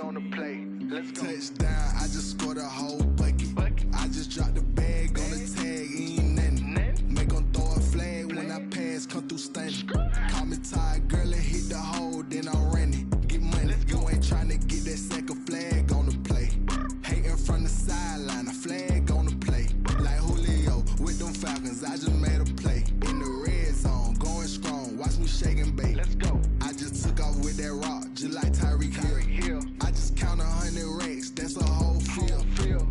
on the play. Let's go. Touchdown, I just scored a whole bucket. I just dropped the bag on the tag, ain't nothing. Make them throw a flag when I pass, come through stunning. Call me tired, girl, and hit the hole, then I'm running. Get money, you ain't tryna get that second flag on the play. Hating from the sideline, a flag on the play. Like Julio with them Falcons, I just made a play. In the red zone, going strong, watch me shake and bake. Let's go. I just took off with that rock, just like Tyreek Hill. I just count 100 racks, that's a whole field.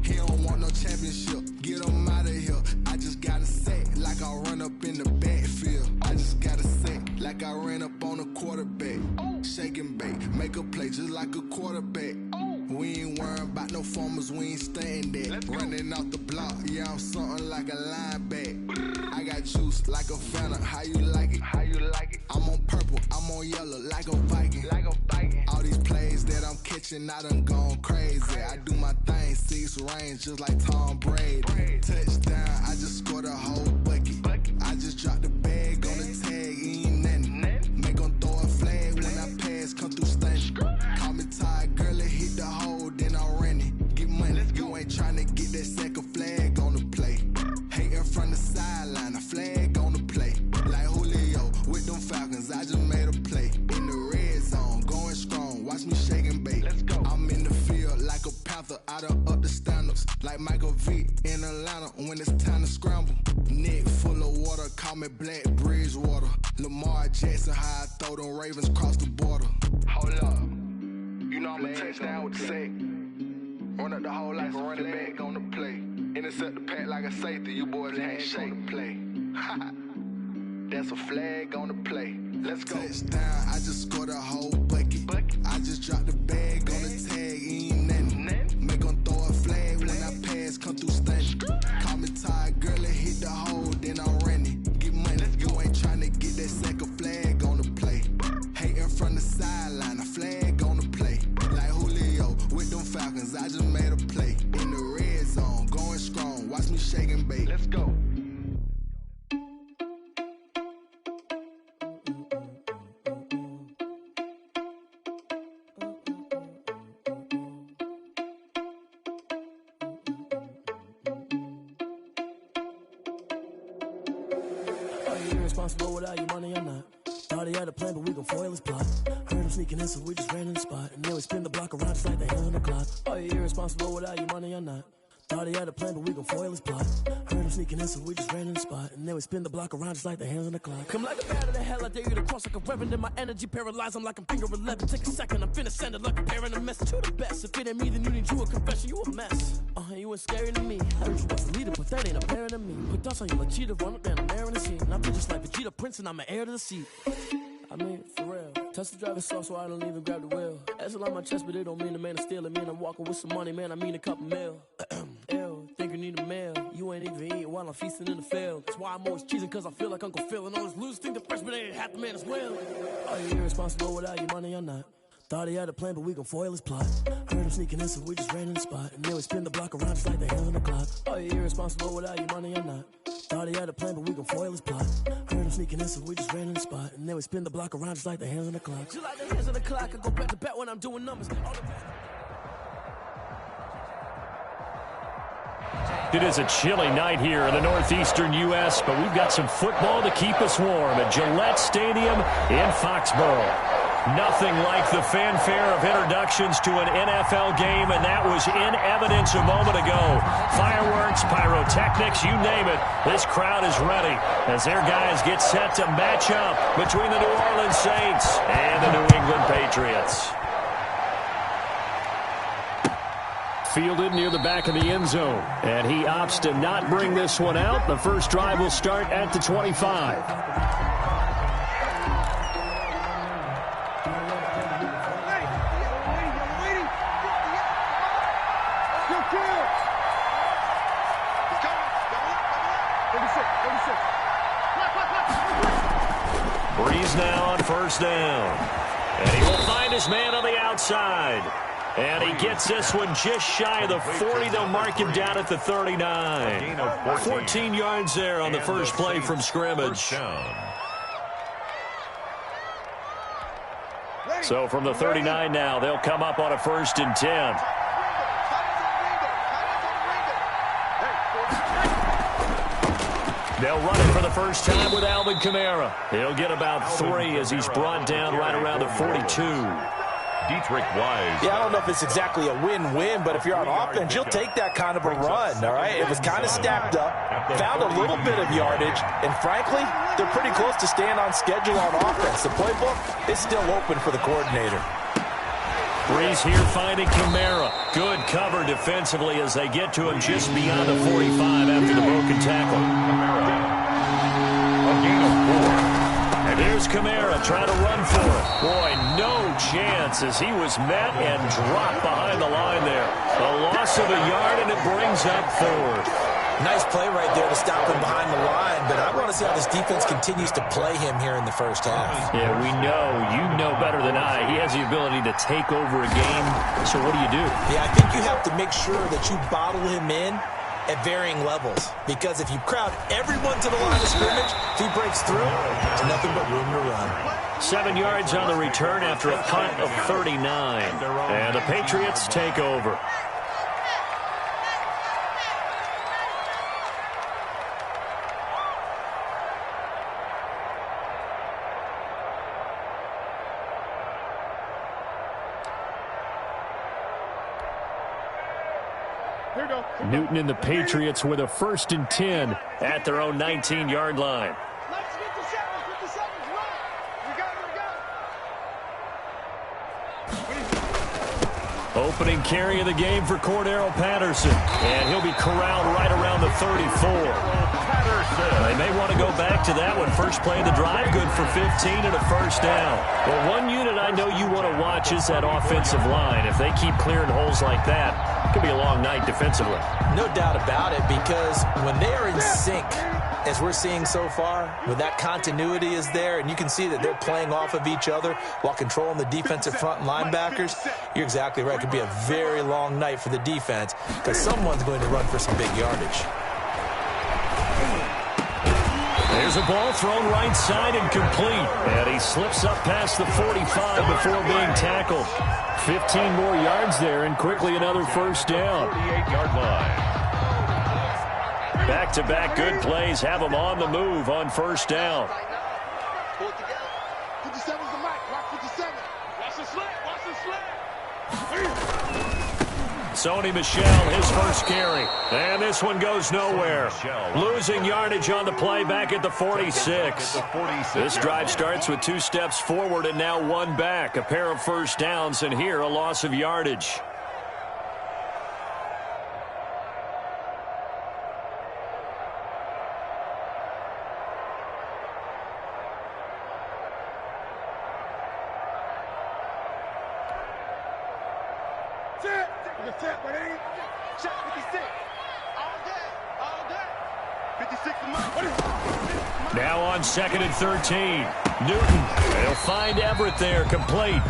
He don't want no championship, get him out of here. I just got a sack, like I run up in the backfield. I just got a sack, like I ran up on a quarterback. Shake and bake, make a play just like a quarterback. We ain't worrying about no formers, we ain't staying there. Running off the block, yeah, I'm something like a linebacker. I got juice like a Fanta, how you like it? How you like it? I'm on purple, I'm on yellow, like a Viking. Like a Viking. All these plays that I'm catching, I done gone crazy. I do my thing, 6 range, just like Tom Brady. Touchdown, I just scored a whole bucket. I just dropped the bag on the tag, ain't nothing. Make them throw a flag when I pass, come through stunning. Call me tired, girl, and hit the hole, then I'm running. Get money, you ain't tryna get that second flag on the play. Hating from the sideline, a flag on the play. Like Julio with them Falcons, I just made a play. In the red zone, going strong, watch me shake and bake. Let's go. I'm in the field like a Panther, I done up the standards. Like Michael Vick in Atlanta when it's time to scramble. Neck full of water, call me Black Bridgewater. Lamar Jackson, how I throw them Ravens cross the border. Hold up. You know I'm a touchdown with the sack. Run up the hole like a running back on the play. Intercept the pack like a safety. You boys handshake on the play. That's a flag on the play. Let's go. Touchdown, I just scored a whole bucket. I just dropped the bag on the tag, ain't nothing. Make them throw a flag when I pass, come through stunning. Call me tired, girl, and hit the hole, then I'm running. Get money, you ain't tryna get that second flag on the play. Hating from the sideline, a flag on the play. Like Julio with them Falcons, I just made a play. In the red zone, going strong, watch me shake and bake. Let's go. Irresponsible without your money or not. Thought he had a plan, but we gon' foil his plot. Heard him sneaking in, so we just ran in the spot. And then we spin the block around just like the hands on the clock. Are you irresponsible without your money or not? Thought he had a plan, but we gon' foil his plot. Heard him sneaking in, so we just ran in the spot. And then we spin the block around just like the hands on the clock. Come like a bat of the hell, I dare you to cross like a reverend. In my energy paralyzed, I'm like I'm finger 11. Take a second, I'm finna send it like a parent a message to the best. If it ain't me, then you need you a confession, you a mess. You ain't scary to me. Heard you was a leader, but that ain't apparent to me. Put dust on you like cheetah, run up down the air in the scene. And I feel just like Vegeta Prince, and I'm an heir to the seat. I mean, for real. Touch the driver's soft, so I don't even grab the wheel. That's on my chest, but it don't mean the man is stealing. Mean I'm walking with some money, man, I mean a couple mil. Ew, think you need a meal. You ain't even eating while I'm feasting in the field. That's why I'm always cheesing, cause I feel like Uncle Phil. And all this loose think the freshman ain't half the man as well. Are you irresponsible without your money or not? Thought he had a plan, but we gon' foil his plot. Heard him sneaking in, so we just ran in the spot. And then we spin the block around just like the hands on the clock. Are you irresponsible without your money or not? Thought he had a plan, but we gon' foil his plot. Heard him sneaking in, so we just ran in the spot. And then we spin the block around just like the hands on the clock. Just like the hands on the clock, I go back to back when I'm doing numbers. It is a chilly night here in the northeastern U.S., but we've got some football to keep us warm at Gillette Stadium in Foxborough. Nothing like the fanfare of introductions to an NFL game, and that was in evidence a moment ago. Fireworks, pyrotechnics, you name it. This crowd is ready as their guys get set to match up between the New Orleans Saints and the New England Patriots. Fielded near the back of the end zone, and he opts to not bring this one out. The first drive will start at the 25. Breeze now on first down. And he will find his man on the outside. And he gets this one just shy of the 40. They'll mark him down at the 39. 14 yards there on the first play from scrimmage. So from the 39 now, they'll come up on a 1st and 10. They'll run it for the first time with Alvin Kamara. He'll get about 3 as he's brought down right around the 42. Yeah, I don't know if it's exactly a win-win, but if you're on offense, you'll take that kind of a run, all right? It was kind of stacked up, found a little bit of yardage, and frankly, they're pretty close to staying on schedule on offense. The playbook is still open for the coordinator. Breeze here finding Kamara. Good cover defensively as they get to him just beyond the 45 after the broken tackle. A gain of 4. Here's Kamara trying to run for it. Boy, no chance as he was met and dropped behind the line there. A loss of a yard, and it brings up 4th. Nice play right there to stop him behind the line, but I want to see how this defense continues to play him here in the first half. Yeah, we know. You know better than I. He has the ability to take over a game. So what do you do? Yeah, I think you have to make sure that you bottle him in at varying levels, because if you crowd everyone to the line of scrimmage, if he breaks through, there's nothing but room to run. 7 yards on the return after a punt of 39. And the Patriots take over. Newton and the Patriots with a 1st and 10 at their own 19-yard line. Opening carry of the game for Cordero Patterson. And he'll be corralled right around the 34. They may want to go back to that one. First play of the drive, good for 15 and a 1st down. Well, one unit I know you want to watch is that offensive line. If they keep clearing holes like that, it could be a long night defensively. No doubt about it, because when they are in sync, as we're seeing so far, when that continuity is there and you can see that they're playing off of each other while controlling the defensive front and linebackers, you're exactly right. It could be a very long night for the defense because someone's going to run for some big yardage. There's a ball thrown right side and complete. And he slips up past the 45 before being tackled. 15 more yards there and quickly another 1st down. 48-yard line. Back-to-back good plays have them on the move on 1st down. Pull it together. 57's the mic. Rock 57. Watch the slant. Watch the slant. Sony Michel, his first carry. And this one goes nowhere. Losing yardage on the play back at the 46. This drive starts with 2 steps forward and now 1 back. A pair of 1st downs, and here a loss of yardage. Now on 2nd and 13. Newton, they'll find Everett there, complete.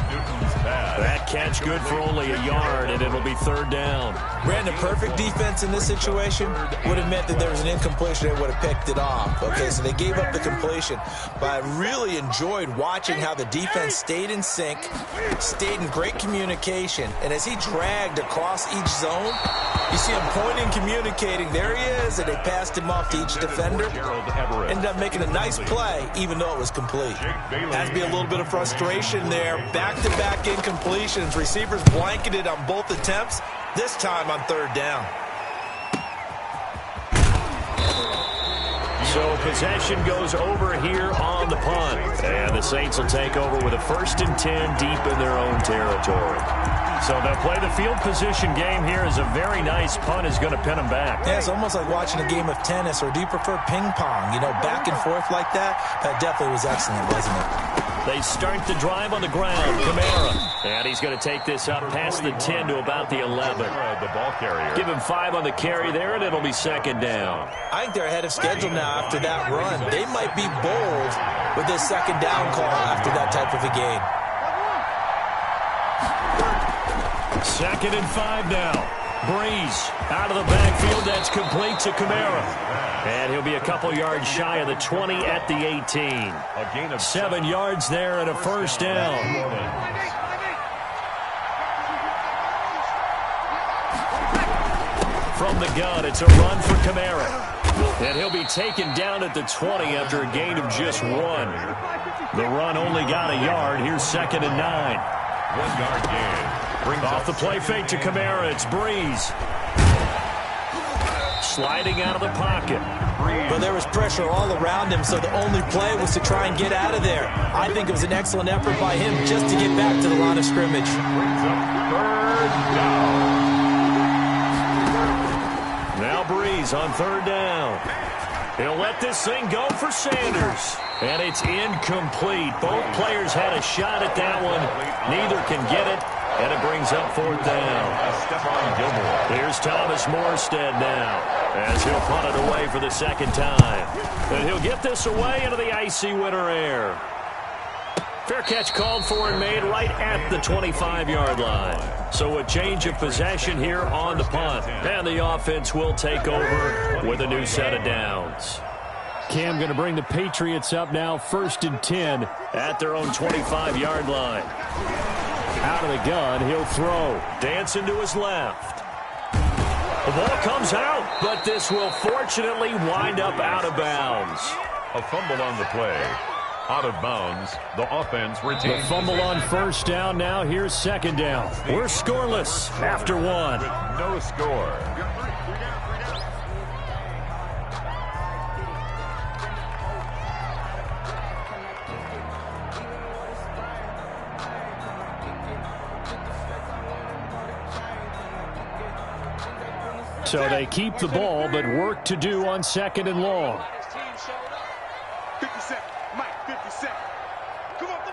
That catch good for only a yard, and it'll be 3rd down. Brandon, perfect defense in this situation would have meant that there was an incompletion. They would have picked it off. Okay, so they gave up the completion. But I really enjoyed watching how the defense stayed in sync, stayed in great communication, and as he dragged across each zone, you see him pointing, communicating. There he is, and they passed him off to each defender. Ended up making a nice play, even though it was complete. Has to be a little bit of frustration there. Back-to-back incompletions. Receivers blanketed on both attempts, this time on 3rd down. So possession goes over here on the punt. And the Saints will take over with a 1st and 10 deep in their own territory. So they'll play the field position game here as a very nice punt is going to pin them back. Yeah, it's almost like watching a game of tennis, or do you prefer ping pong? You know, back and forth like that? That definitely was excellent, wasn't it? They start the drive on the ground. Kamara. And he's going to take this up past the 10 to about the 11. The ball carrier. Give him 5 on the carry there, and it'll be 2nd down. I think they're ahead of schedule now after that run. They might be bold with this 2nd down call after that type of a game. 2nd and 5 now. Breeze out of the backfield. That's complete to Kamara. And he'll be a couple yards shy of the 20 at the 18. A gain of 7 yards there and a first down. From the gun, it's a run for Kamara. And he'll be taken down at the 20 after a gain of just 1. The run only got a yard. Here's 2nd and 9. 1 yard gain. Brings Off the play fake to Kamara. It's Breeze. Sliding out of the pocket. But there was pressure all around him, so the only play was to try and get out of there. I think it was an excellent effort by him just to get back to the line of scrimmage. Brings up 3rd down. Now Breeze on 3rd down. He'll let this thing go for Sanders. And it's incomplete. Both players had a shot at that one. Neither can get it. And it brings up 4th down. Here's Thomas Morstead now, as he'll punt it away for the 2nd time. And he'll get this away into the icy winter air. Fair catch called for and made right at the 25-yard line. So a change of possession here on the punt. And the offense will take over with a new set of downs. Cam going to bring the Patriots up now, 1st and 10 at their own 25-yard line. Out of the gun, he'll throw. Dancing to his left. The ball comes out, but this will fortunately wind up out of bounds. A fumble on the play. Out of bounds. The offense retains. The fumble on 1st down. Now here's 2nd down. We're scoreless after 1. No score. So they keep the ball, but work to do on 2nd and long. 50 seconds. Mike, 50 seconds. Come up the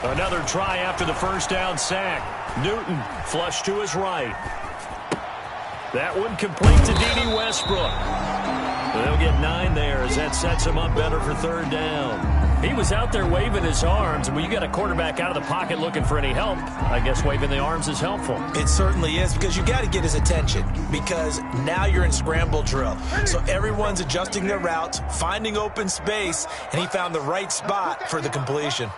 ball. Another try after the 1st down sack. Newton flush to his right. That one complete to D.D. Westbrook. They'll get 9 there as that sets him up better for 3rd down. He was out there waving his arms. When you got a quarterback out of the pocket looking for any help, I guess waving the arms is helpful. It certainly is, because you got to get his attention, because now you're in scramble drill. So everyone's adjusting their routes, finding open space, and he found the right spot for the completion.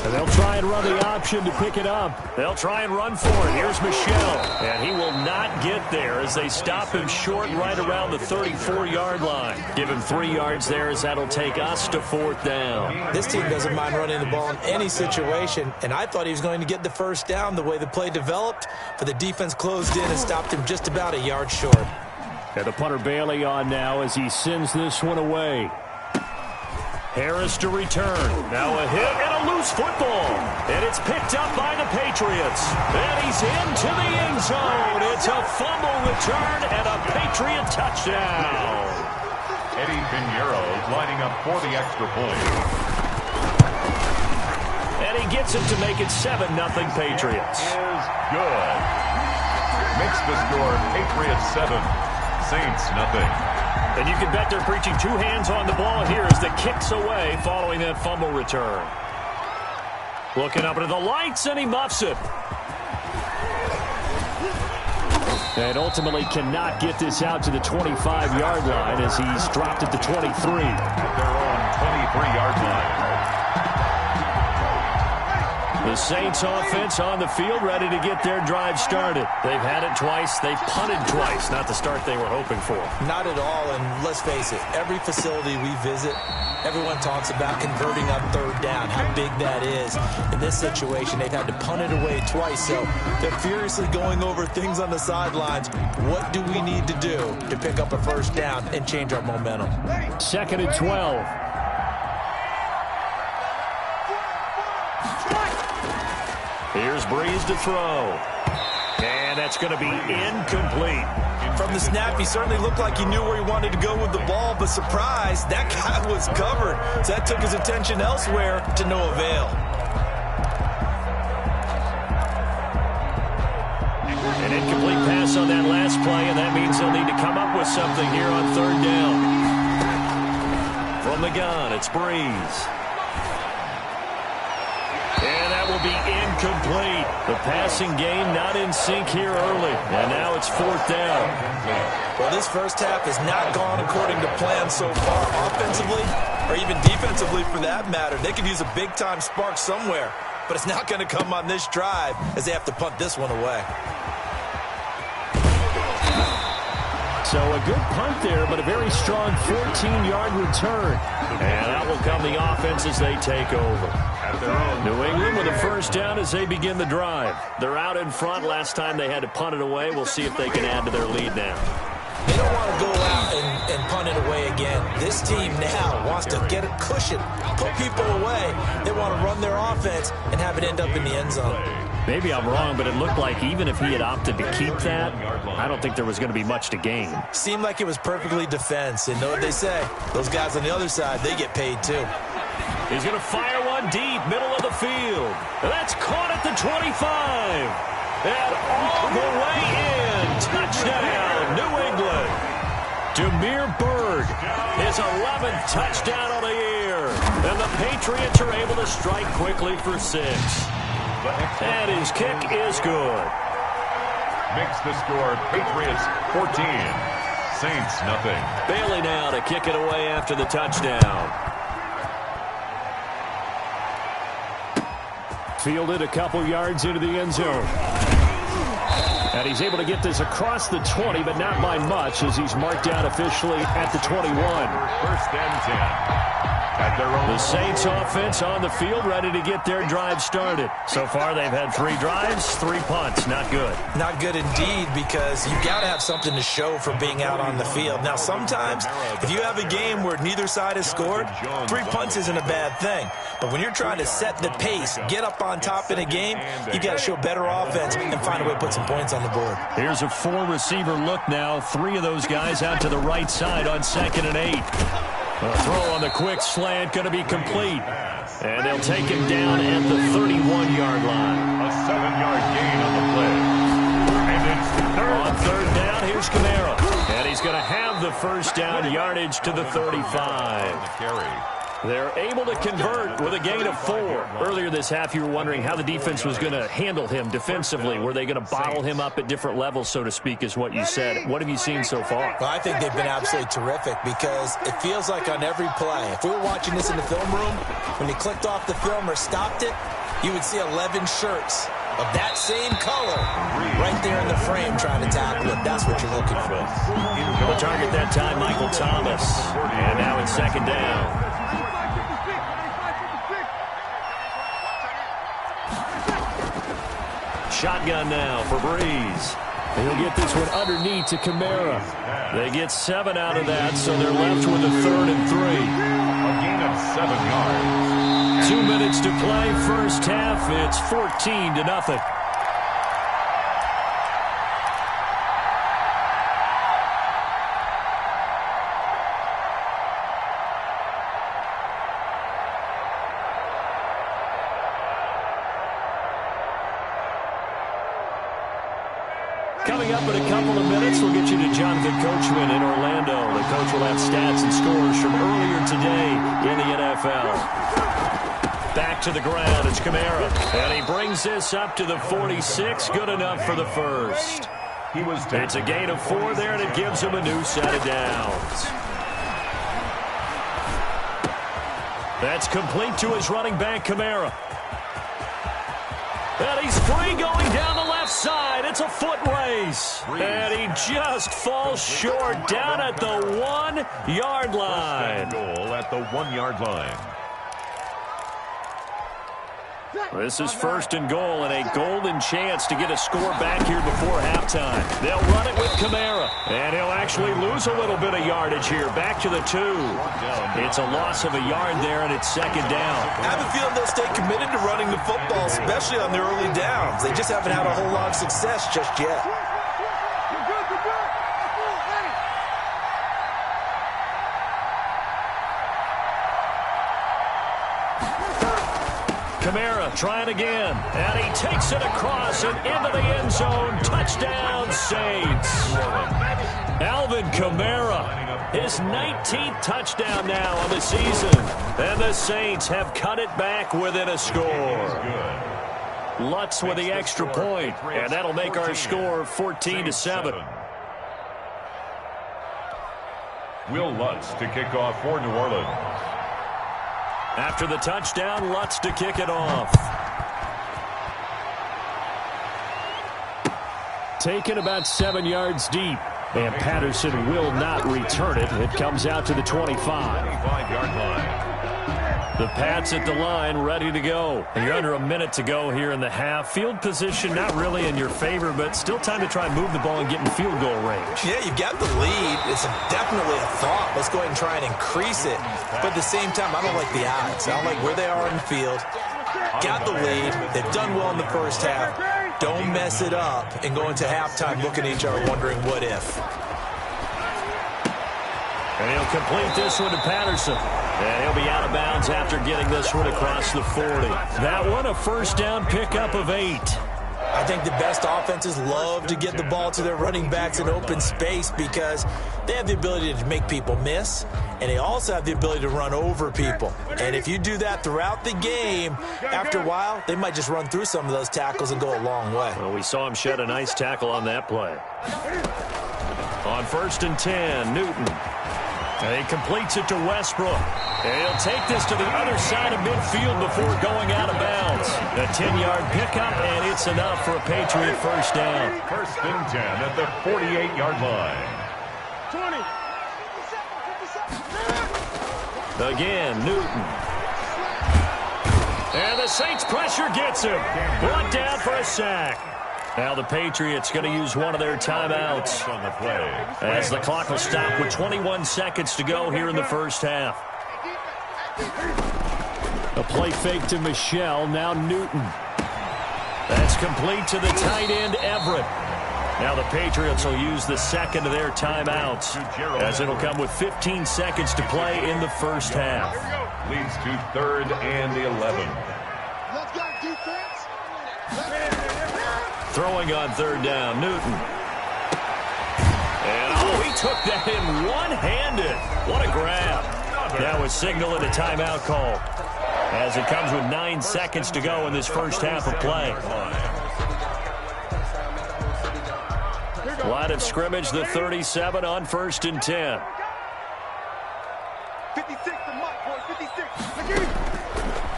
And they'll try and run the option to pick it up. They'll try and run for it. Here's Michel. And he will not get there as they stop him short right around the 34-yard line. Give him 3 yards there as that'll take us to 4th down. This team doesn't mind running the ball in any situation, and I thought he was going to get the 1st down the way the play developed, but the defense closed in and stopped him just about a yard short. And the punter Bailey on now as he sends this one away. Harris to return. Now a hit and a loose football. And it's picked up by the Patriots. And he's into the end zone. It's a fumble return and a Patriot touchdown. Eddie Pinheiro lining up for the extra point. And he gets it to make it 7-0 Patriots. Is good. Makes the score Patriots 7, Saints nothing. And you can bet they're preaching 2 hands on the ball here as the kick's away following that fumble return. Looking up into the lights, and he muffs it. And ultimately cannot get this out to the 25-yard line as he's dropped at the 23. At their own 23-yard line. The Saints offense on the field ready to get their drive started. They've had it twice. They've punted twice. Not the start they were hoping for. Not at all, and let's face it, every facility we visit, everyone talks about converting on 3rd down, how big that is. In this situation, they've had to punt it away twice, so they're furiously going over things on the sidelines. What do we need to do to pick up a 1st down and change our momentum? 2nd and 12. Here's Breeze to throw. And that's going to be incomplete. From the snap, he certainly looked like he knew where he wanted to go with the ball, but surprise, that guy was covered. So that took his attention elsewhere to no avail. An incomplete pass on that last play, and that means they'll need to come up with something here on 3rd down. From the gun, it's Breeze. incomplete. The passing game not in sync here early, and now it's 4th down. Well, this first half has not gone according to plan so far, offensively or even defensively for that matter. They could use a big-time spark somewhere, but it's not going to come on this drive as they have to punt this one away. So a good punt there, but a very strong 14-yard return. And out will come the offense as they take over. New England with a first down as they begin the drive. They're out in front. Last time they had to punt it away. We'll see if they can add to their lead now. They don't want to go out and punt it away again. This team now wants to get a cushion, put people away. They want to run their offense and have it end up in the end zone. Maybe I'm wrong, but it looked like even if he had opted to keep that, I don't think there was going to be much to gain. Seemed like it was perfectly defense. And know what they say? Those guys on the other side, they get paid too. He's going to fire one deep, middle of the field. That's caught at the 25. And all the way in. Touchdown, New England. Demir Bird, his 11th touchdown on the year. And the Patriots are able to strike quickly for 6. And his kick is good. Makes the score Patriots 14, Saints nothing. Bailey now to kick it away after the touchdown. Fielded a couple yards into the end zone. And he's able to get this across the 20, but not by much as he's marked down officially at the 21. First and 10. The Saints offense on the field ready to get their drive started. So far they've had 3 drives, 3 punts. Not good. Not good indeed, because you've got to have something to show for being out on the field. Now sometimes if you have a game where neither side has scored, 3 punts isn't a bad thing. But when you're trying to set the pace, get up on top in a game, you got to show better offense and find a way to put some points on the board. Here's a 4-receiver look now. 3 of those guys out to the right side on 2nd and 8. A throw on the quick slant going to be complete. And they'll take him down at the 31-yard line. A 7-yard gain on the play. And it's third. On 3rd down, here's Kamara. And he's going to have the first down yardage to the 35. They're able to convert with a gain of 4. Earlier this half, you were wondering how the defense was going to handle him defensively. Were they going to bottle him up at different levels, so to speak, is what you said. What have you seen so far? Well, I think they've been absolutely terrific because it feels like on every play, if we were watching this in the film room, when he clicked off the film or stopped it, you would see 11 shirts of that same color right there in the frame trying to tackle it. That's what you're looking for. The target that time, Michael Thomas. And now it's 2nd down. Shotgun now for Breeze. He'll get this one underneath to Kamara. They get 7 out of that, so they're left with a 3rd and 3. A gain of 7 yards. 2 minutes to play, first half. It's 14-0. Coming up in a couple of minutes, we'll get you to Jonathan Coachman in Orlando. The coach will have stats and scores from earlier today in the NFL. Back to the ground, it's Kamara. And he brings this up to the 46. Good enough for the first. It's a gain of 4 there, and it gives him a new set of downs. That's complete to his running back, Kamara. And he's free going down the left side. It's a foot race. And he just falls short down at the 1-yard line. Goal at the 1-yard line. This is 1st and goal and a golden chance to get a score back here before halftime. They'll run it with Kamara. And he'll actually lose a little bit of yardage here. Back to the 2. It's a loss of a yard there, and it's 2nd down. I have a feeling they'll stay committed to running the football, especially on their early downs. They just haven't had a whole lot of success just yet. Kamara trying again, and he takes it across and into the end zone. Touchdown, Saints. Alvin Kamara, his 19th touchdown now on the season. And the Saints have cut it back within a score. Lutz with the extra point, and that'll make our score 14-7. Will Lutz to kick off for New Orleans. After the touchdown, Lutz to kick it off. Taken about 7 yards deep, and Patterson will not return it. It comes out to the 25. 25-yard line. The Pats at the line, ready to go. And you're under a minute to go here in the half. Field position not really in your favor, but still time to try and move the ball and get in field goal range. Yeah, you've got the lead. It's definitely a thought. Let's go ahead and try and increase it. But at the same time, I don't like the odds. I don't like where they are in the field. Got the lead. They've done well in the first half. Don't mess it up and go into halftime looking at each other wondering what if. And he'll complete this one to Patterson. And he'll be out of bounds after getting this one across the 40. That one a first down pickup of 8. I think the best offenses love to get the ball to their running backs in open space because they have the ability to make people miss, and they also have the ability to run over people. And if you do that throughout the game, after a while, they might just run through some of those tackles and go a long way. Well, we saw him shed a nice tackle on that play. On 1st and 10, Newton. And he completes it to Westbrook. And he'll take this to the other side of midfield before going out of bounds. A 10-yard pickup, and it's enough for a Patriot first down. 1st and 10 at the 48-yard line. 20. Again, Newton. And the Saints pressure gets him. Brought down for a sack. Now the Patriots going to use one of their timeouts On the play. as the clock will stop with 21 seconds to go here in the first half. A play fake to Michelle. Now Newton. That's complete to the tight end, Everett. Now the Patriots will use the second of their timeouts as it'll come with 15 seconds to play in the first half. Leads to 3rd and 11. Let's go, defense. Throwing on 3rd down, Newton. And he took that in one-handed. What a grab. Now a signal and a timeout call as it comes with 9 seconds to go in this first half of play. Line of scrimmage, the 37 on 1st and 10. 56 to Mike, boys, 56.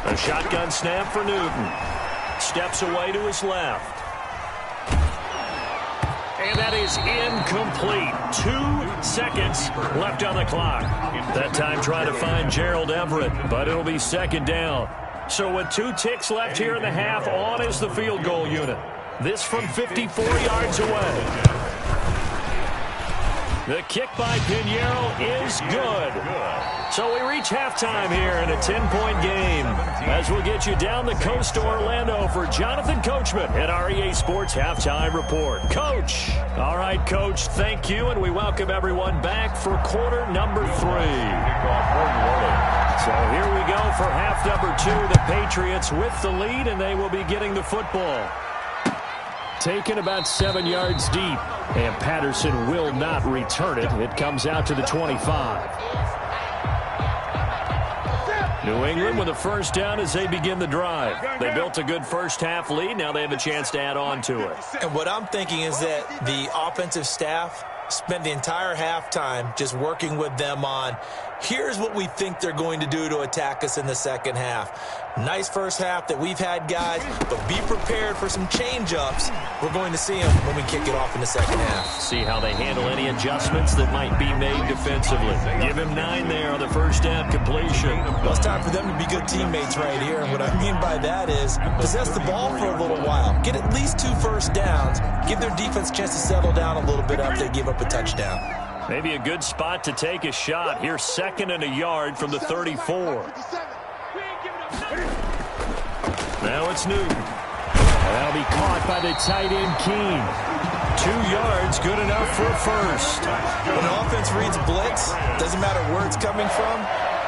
A shotgun snap for Newton. Steps away to his left. And that is incomplete. 2 seconds left on the clock. That time trying to find Gerald Everett, but it'll be 2nd down. So with 2 ticks left here in the half, on is the field goal unit. This from 54 yards away. The kick by Pinheiro is good. So we reach halftime here in a 10-point game as we'll get you down the coast to Orlando for Jonathan Coachman at our EA Sports Halftime Report. Coach. All right, Coach, thank you, and we welcome everyone back for quarter number 3. So here we go for half number 2. The Patriots with the lead, and they will be getting the football. Taken about 7 yards deep, and Patterson will not return it. It comes out to the 25. New England with a first down as they begin the drive. They built a good first half lead. Now they have a chance to add on to it. And what I'm thinking is that the offensive staff spent the entire halftime just working with them on, here's what we think they're going to do to attack us in the second half. Nice first half that we've had, guys, but be prepared for some change-ups. We're going to see them when we kick it off in the second half. See how they handle any adjustments that might be made defensively. Give him 9 there on the first down completion. Well, it's time for them to be good teammates right here. And what I mean by that is possess the ball for a little while. Get at least 2 first downs. Give their defense a chance to settle down a little bit after they give up a touchdown. Maybe a good spot to take a shot. Here's 2nd and a yard from the 34. Now it's Newton. That'll be caught by the tight end, Keene. 2 yards, good enough for a first. When an offense reads blitz, doesn't matter where it's coming from,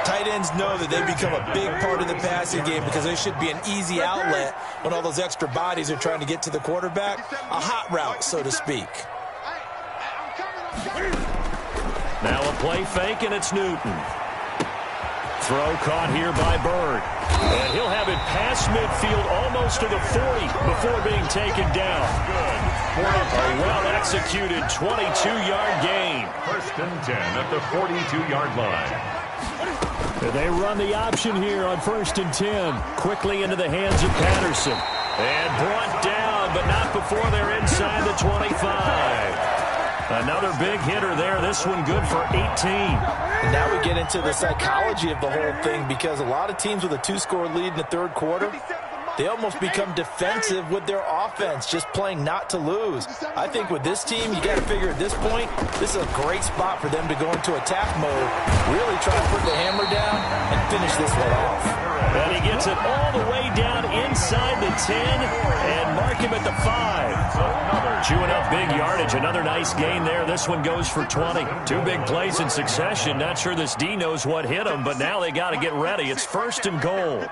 tight ends know that they become a big part of the passing game because they should be an easy outlet when all those extra bodies are trying to get to the quarterback. A hot route, so to speak. Now a play fake, and it's Newton. Throw caught here by Bird. And he'll have it past midfield almost to the 40 before being taken down. Good. A well-executed 22-yard gain. 1st and 10 at the 42-yard line. They run the option here on 1st and 10. Quickly into the hands of Patterson. And brought down, but not before they're inside the 25. Another big hitter there. This one good for 18. And now we get into the psychology of the whole thing, because a lot of teams with a 2-score lead in the 3rd quarter, they almost become defensive with their offense, just playing not to lose. I think with this team, you got to figure at this point, this is a great spot for them to go into attack mode, really try to put the hammer down and finish this one off. And he gets it all the way down inside the 10 and mark him at the 5. Chewing up big yardage. Another nice gain there. This one goes for 20. 2 big plays in succession. Not sure this D knows what hit him, but now they got to get ready. It's 1st and goal.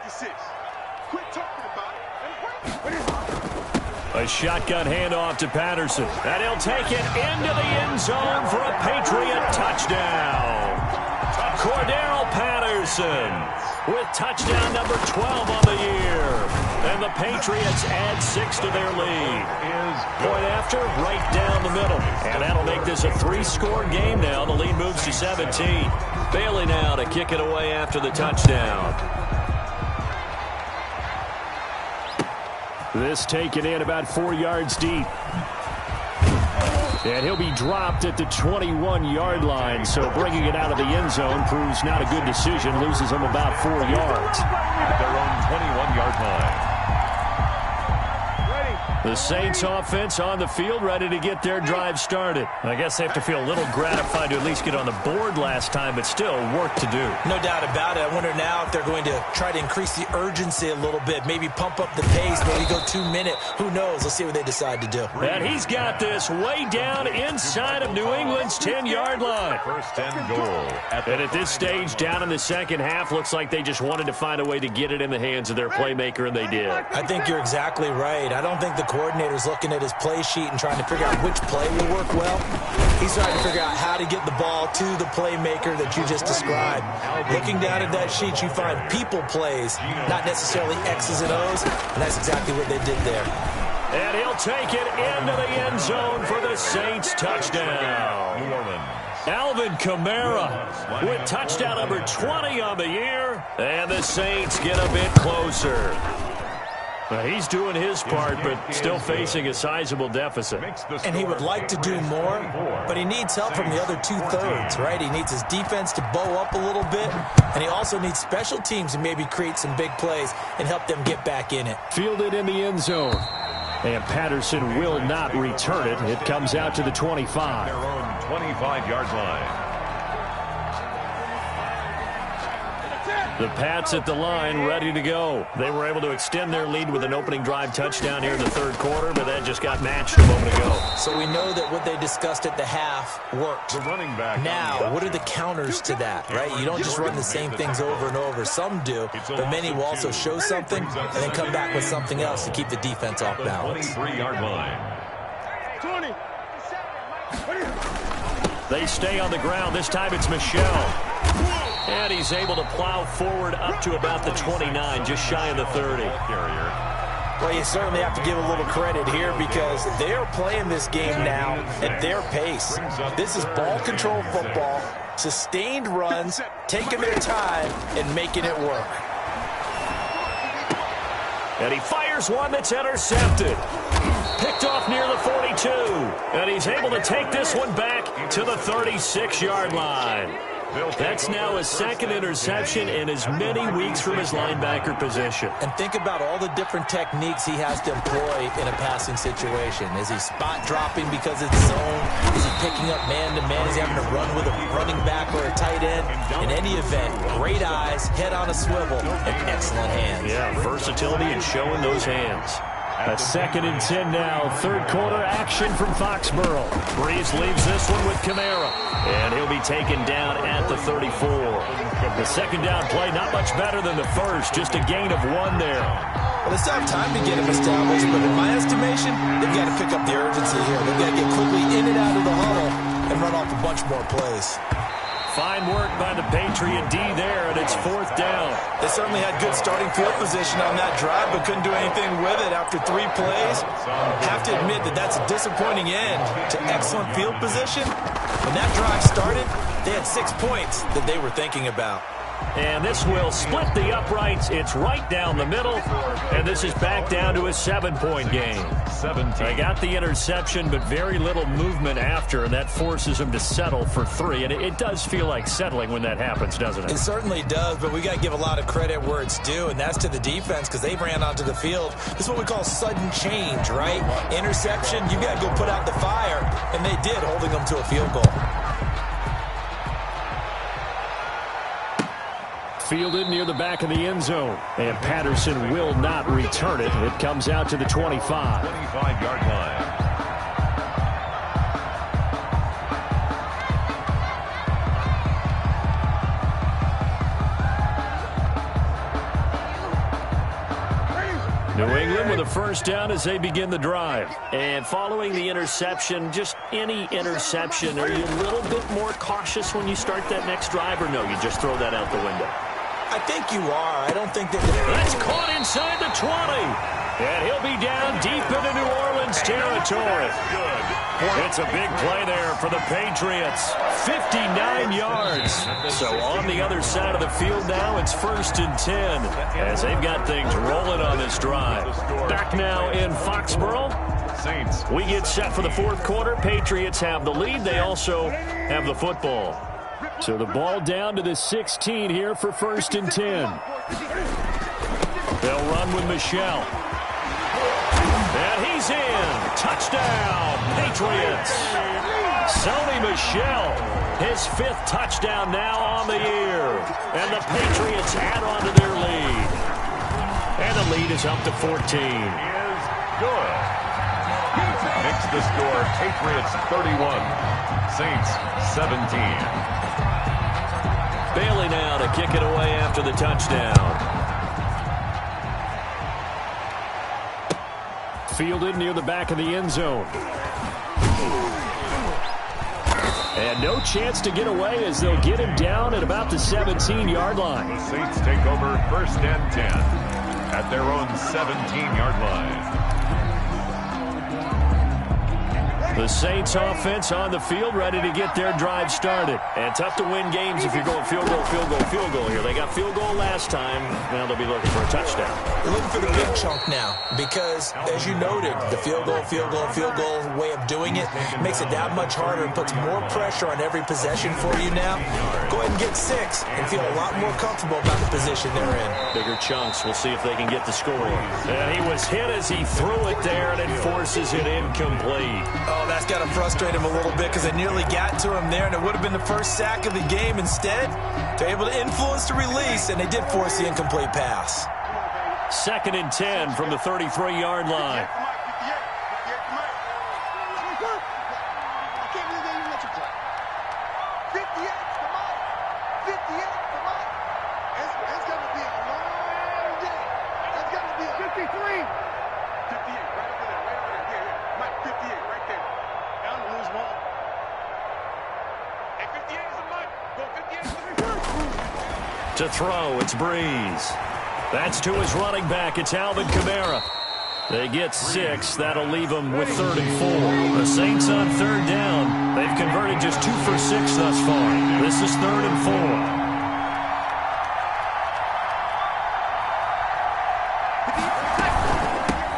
A shotgun handoff to Patterson. And he'll take it into the end zone for a Patriot touchdown. Cordero Patterson with touchdown number 12 on the year. And the Patriots add 6 to their lead. Point after, right down the middle. And that'll make this a 3-score game now. The lead moves to 17. Bailey now to kick it away after the touchdown. This taken in about 4 yards deep. And he'll be dropped at the 21-yard line, so bringing it out of the end zone proves not a good decision. Loses him about 4 yards. At their own 21-yard line. The Saints offense on the field, ready to get their drive started. I guess they have to feel a little gratified to at least get on the board last time, but still work to do. No doubt about it. I wonder now if they're going to try to increase the urgency a little bit, maybe pump up the pace, maybe go 2-minute. Who knows? Let's see what they decide to do. And he's got this way down inside of New England's 10-yard line. 1st and goal. And at this stage, down in the second half, looks like they just wanted to find a way to get it in the hands of their playmaker, and they did. I think you're exactly right. I don't think the coordinator's looking at his play sheet and trying to figure out which play will work well. He's trying to figure out how to get the ball to the playmaker that you just described. Looking down at that sheet, you find people plays, not necessarily X's and O's, and that's exactly what they did there. And he'll take it into the end zone for the Saints touchdown. New Orleans. Alvin Kamara with touchdown number 20 on the year. And the Saints get a bit closer. He's doing his part, but still facing a sizable deficit. And he would like to do more, but he needs help from the other 2/3, right? He needs his defense to bow up a little bit, and he also needs special teams to maybe create some big plays and help them get back in it. Fielded in the end zone. And Patterson will not return it. It comes out to the 25. Their own 25-yard line. The Pats at the line, ready to go. They were able to extend their lead with an opening drive touchdown here in the 3rd quarter, but that just got matched a moment ago. So we know that what they discussed at the half worked. The running back. Now, what are the counters to that, right? You don't just run the same things over and over. Some do, but many will also show something and then come back with something else to keep the defense off balance. 23-yard line. They stay on the ground. This time it's Michel. And he's able to plow forward up to about the 29, just shy of the 30. Well, you certainly have to give a little credit here because they are playing this game now at their pace. This is ball control football, sustained runs, taking their time, and making it work. And he fires one that's intercepted. Picked off near the 42. And he's able to take this one back to the 36-yard line. That's now his 2nd interception in as many weeks from his linebacker position. And think about all the different techniques he has to employ in a passing situation. Is he spot dropping because it's zone? Is he picking up man-to-man? Is he having to run with a running back or a tight end? In any event, great eyes, head on a swivel, and excellent hands. Yeah, versatility and showing those hands. A 2nd and 10 now. 3rd quarter action from Foxborough. Breeze leaves this one with Kamara. And he'll be taken down at the 34. The 2nd down play, not much better than the first. Just a gain of 1 there. Well, they still have time to get him established, but in my estimation, they've got to pick up the urgency here. They've got to get quickly in and out of the huddle and run off a bunch more plays. Fine work by the Patriot D there, and it's 4th down. They certainly had good starting field position on that drive, but couldn't do anything with it after 3 plays. Have to admit that that's a disappointing end to excellent field position. When that drive started, they had 6 points that they were thinking about. And this will split the uprights. It's right down the middle. And this is back down to a 7-point game. 17. They got the interception, but very little movement after, and that forces them to settle for 3. And it does feel like settling when that happens, doesn't it? It certainly does, but we got to give a lot of credit where it's due, and that's to the defense because they ran onto the field. This is what we call sudden change, right? Interception, you got to go put out the fire, and they did, holding them to a field goal. Fielded near the back of the end zone. And Patterson will not return it. It comes out to the 25. 25-yard line. New England with a first down as they begin the drive. And following the interception, just any interception, are you a little bit more cautious when you start that next drive, or no, you just throw that out the window? I think you are. I don't think that... That's caught inside the 20. And he'll be down deep into New Orleans territory. It's a big play there for the Patriots. 59 yards. So on the other side of the field now, it's 1st and 10 as they've got things rolling on this drive. Back now in Foxborough. Saints. We get set for the 4th quarter. Patriots have the lead. They also have the football. So the ball down to the 16 here for 1st and 10. They'll run with Michel. And he's in. Touchdown, Patriots. Sony Michel, his 5th touchdown now on the year. And the Patriots add on to their lead. And the lead is up to 14. Is good. Makes the score Patriots 31, Saints 17. Bailey now to kick it away after the touchdown. Fielded near the back of the end zone. And no chance to get away as they'll get him down at about the 17-yard line. The Saints take over 1st and 10 at their own 17-yard line. The Saints offense on the field, ready to get their drive started. And tough to win games if you're going field goal, field goal, field goal here. They got field goal last time. Now they'll be looking for a touchdown. They're looking for the big chunk now because, as you noted, the field goal way of doing it makes it that much harder and puts more pressure on every possession for you now. Go ahead and get 6 and feel a lot more comfortable about the position they're in. Bigger chunks. We'll see if they can get the score. And he was hit as he threw it there, and it forces it incomplete. Oh, that's got to frustrate him a little bit because they nearly got to him there, and it would have been the first sack of the game. Instead, they're able to influence the release, and they did force the incomplete pass. 2nd and 10 from the 33-yard line. To throw, it's Breeze. That's to his running back. It's Alvin Kamara. They get 6. That'll leave them with 3rd and 4. The Saints on 3rd down. They've converted just 2 for 6 thus far. This is 3rd and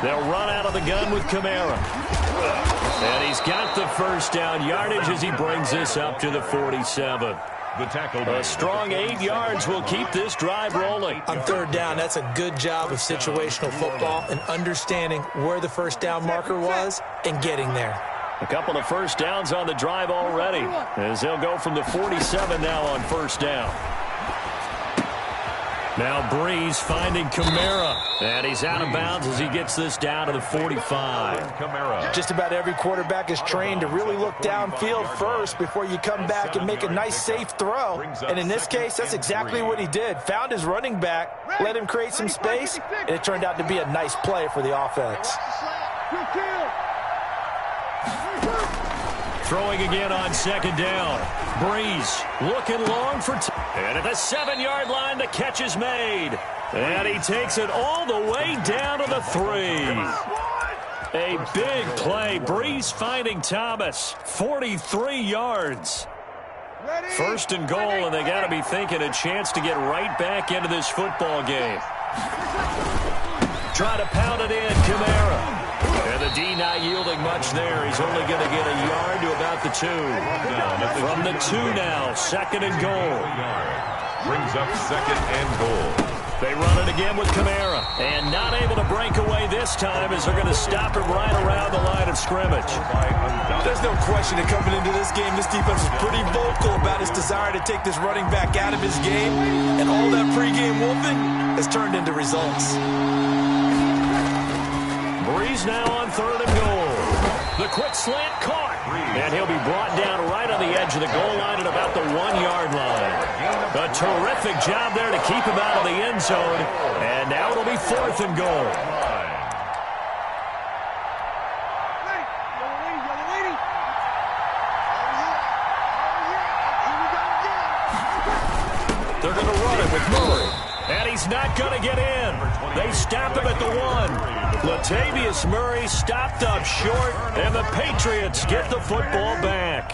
4. They'll run out of the gun with Kamara. And he's got the first down yardage as he brings this up to the 47. The tackle. A strong 8 yards will keep this drive rolling. On 3rd down, that's a good job of situational football and understanding where the first down marker was and getting there. A couple of first downs on the drive already as they'll go from the 47 now on 1st down. Now Breeze finding Kamara. And he's out of bounds as he gets this down to the 45. Kamara. Just about every quarterback is trained to really look downfield first before you come back and make a nice, safe throw. And in this case, that's exactly what he did. Found his running back, let him create some space, and it turned out to be a nice play for the offense. Throwing again on second down. Breeze looking long for and at the 7-yard line, the catch is made. And he takes it all the way down to the 3. A big play. Breeze finding Thomas. 43 yards. First and goal, and they got to be thinking a chance to get right back into this football game. Try to pound it in, Kamara. And the D not yielding much there. He's only going to get a yard to about the 2. From the 2 now, second and goal. Brings up second and goal. They run it again with Kamara. And not able to break away this time as they're going to stop him right around the line of scrimmage. There's no question that coming into this game, this defense was pretty vocal about its desire to take this running back out of his game. And all that pregame wolfing has turned into results. Breeze now on third and goal. The quick slant caught. And he'll be brought down right on the edge of the goal line at about the 1-yard line. A terrific job there to keep him out of the end zone. And now it'll be fourth and goal. They're going to run it with Murray. And he's not going to get in. They stop him at the 1. Latavius Murray stopped up short, and the Patriots get the football back.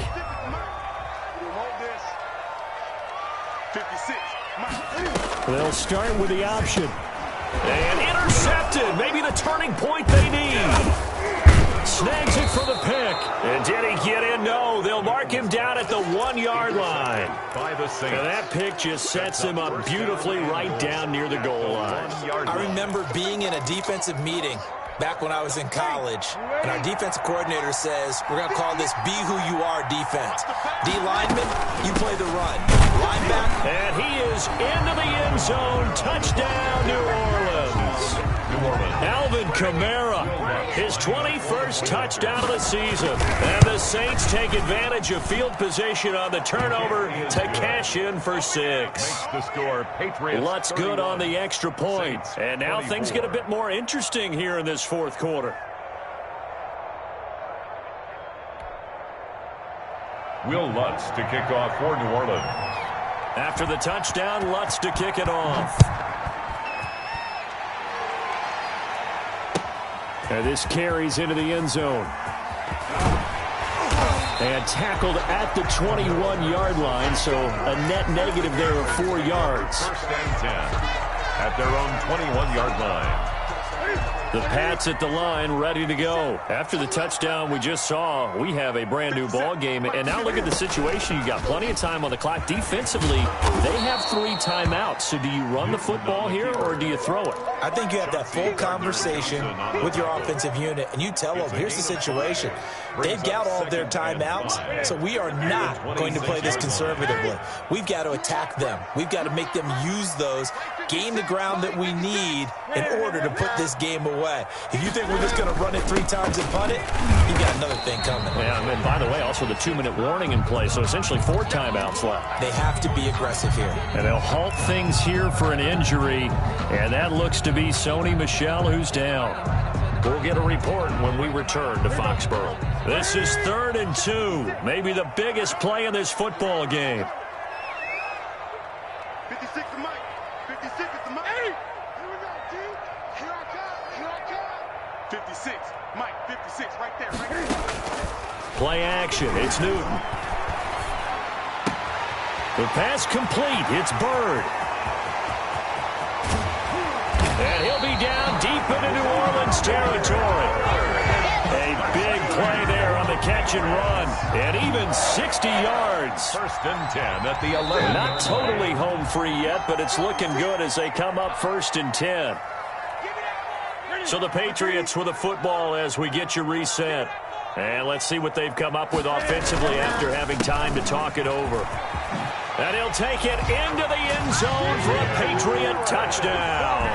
They'll start with the option. And intercepted. Maybe the turning point they need. Snags it for the pick. And did he get in? No. They'll mark him down at the 1-yard line. And that pick just sets him up beautifully right down near the goal line. I remember being in a defensive meeting back when I was in college, and our defensive coordinator says, we're going to call this be who you are defense. D lineman, you play the run. Linebacker. And he is into the end zone. Touchdown, New Orleans. Alvin Kamara, his 21st touchdown of the season. And the Saints take advantage of field position on the turnover to cash in for 6. The score, Patriots. Lutz good on the extra point. And now things get a bit more interesting here in this fourth quarter. Will Lutz to kick off for New Orleans. After the touchdown, Lutz to kick it off. And this carries into the end zone. And tackled at the 21-yard line, so a net negative there of 4 yards. First and 10 at their own 21-yard line. The Pats at the line, ready to go. After the touchdown we just saw, we have a brand-new ball game. And now look at the situation. You got plenty of time on the clock. Defensively, they have 3 timeouts. So do you run the football here, or do you throw it? I think you have that full conversation with your offensive unit, and you tell them, here's the situation. They've got all of their timeouts, so we are not going to play this conservatively. We've got to attack them. We've got to make them use those, gain the ground that we need in order to put this game away. If you think we're just going to run it 3 times and punt it, you got another thing coming. Yeah, and by the way, also the 2-minute warning in play, so essentially 4 timeouts left. They have to be aggressive here. And they'll halt things here for an injury, and that looks to be Sony Michel, who's down. We'll get a report when we return to Foxborough. This is 3rd and 2, maybe the biggest play in this football game. 56 to Mike. 56 to Mike. Hey! Here we go, G. Here I come. Here I come. 56. Mike, 56 right there. Right there. Play action. It's Newton. The pass complete. It's Bird. And he'll be down deep into New Orleans territory. A big play there on the catch and run. And even 60 yards. First and 10 at the 11. Not totally home free yet, but it's looking good as they come up 1st and 10. So the Patriots with the football as we get you reset. And let's see what they've come up with offensively after having time to talk it over. And he'll take it into the end zone for a Patriot touchdown.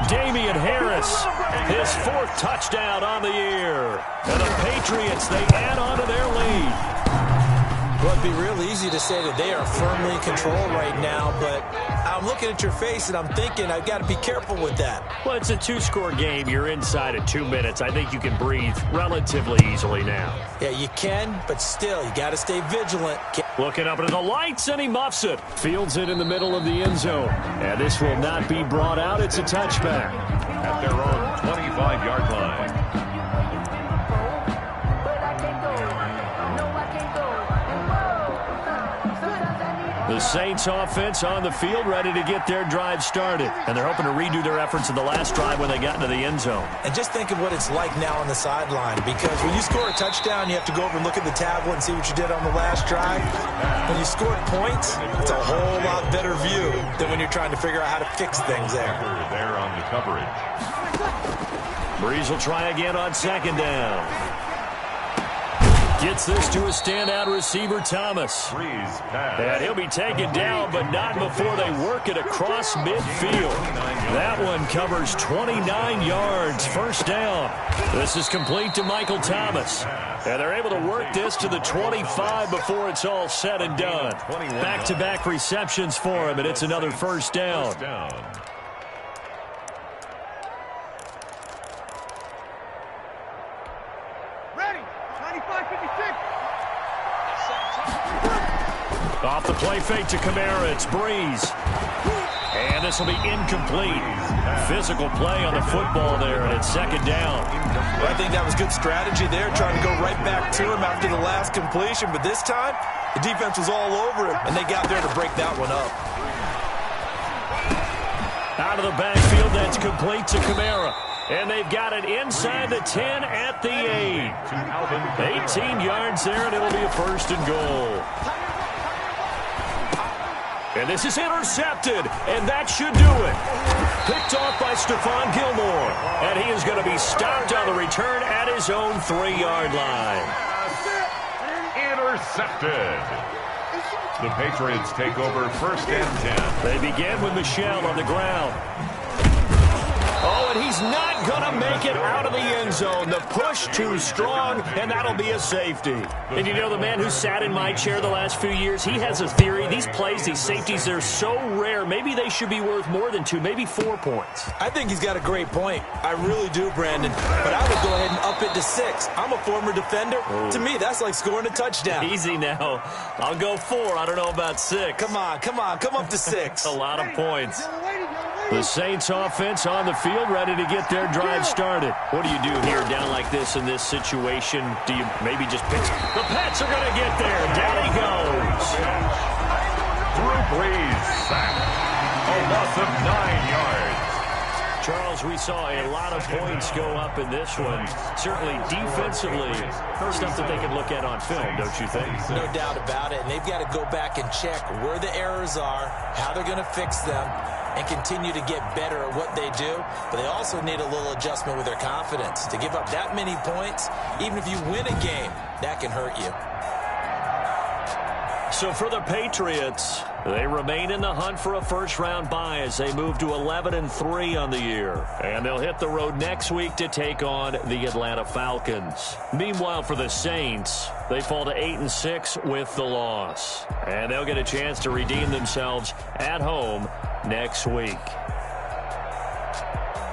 Damian Harris, his 4th touchdown on the year. And the Patriots, they add on to their lead. Well, it'd be real easy to say that they are firmly in control right now, but Now, I'm looking at your face, and I'm thinking I've got to be careful with that. Well, it's a two-score game. You're inside of 2 minutes. I think you can breathe relatively easily now. Yeah, you can, but still, you got to stay vigilant. Looking up into the lights, and he muffs it. Fields it in the middle of the end zone. And this will not be brought out. It's a touchback. At their own 25-yard line. The Saints offense on the field, ready to get their drive started. And they're hoping to redo their efforts in the last drive when they got into the end zone. And just think of what it's like now on the sideline, because when you score a touchdown, you have to go over and look at the tablet and see what you did on the last drive. When you scored points, it's a whole lot better view than when you're trying to figure out how to fix things there. There on the coverage. Breeze will try again on second down. Gets this to a standout receiver, Thomas. And he'll be taken down, but not before they work it across midfield. That one covers 29 yards, first down. This is complete to Michael Thomas. And they're able to work this to the 25 before it's all said and done. Back-to-back receptions for him, and it's another first down. Off the play fake to Kamara, it's Breeze. And this will be incomplete. Physical play on the football there, and it's second down. Well, I think that was good strategy there, trying to go right back to him after the last completion. But this time, the defense was all over him, and they got there to break that one up. Out of the backfield, that's complete to Kamara. And they've got it inside the 10 at the 8. 18 yards there, and it'll be a first and goal. And this is intercepted, and that should do it. Picked off by Stephon Gilmore. And he is going to be stopped on the return at his own 3-yard line. Intercepted. The Patriots take over first and 10. They begin with Michel on the ground. Oh, and he's not going to make it out of the end zone. The push too strong, and that'll be a safety. And you know, the man who sat in my chair the last few years, he has a theory. These plays, these safeties, they're so rare. Maybe they should be worth more than 2, maybe 4 points. I think he's got a great point. I really do, Brandon. But I would go ahead and up it to 6. I'm a former defender. Ooh. To me, that's like scoring a touchdown. Easy now. I'll go 4. I don't know about 6. Come on. Come up to 6. A lot of points. The Saints offense on the field, ready to get their drive started. What do you do here down like this in this situation? Do you maybe just pitch? The Pats are going to get there. Down he goes. Drew Brees sacked. A loss of 9 yards. Charles, we saw a lot of points go up in this one. Certainly defensively, stuff that they can look at on film, don't you think? No doubt about it. And they've got to go back and check where the errors are, how they're going to fix them, and continue to get better at what they do. But they also need a little adjustment with their confidence. To give up that many points, even if you win a game, that can hurt you. So for the Patriots, they remain in the hunt for a first-round bye as they move to 11-3 on the year. And they'll hit the road next week to take on the Atlanta Falcons. Meanwhile, for the Saints, they fall to 8-6 with the loss. And they'll get a chance to redeem themselves at home next week.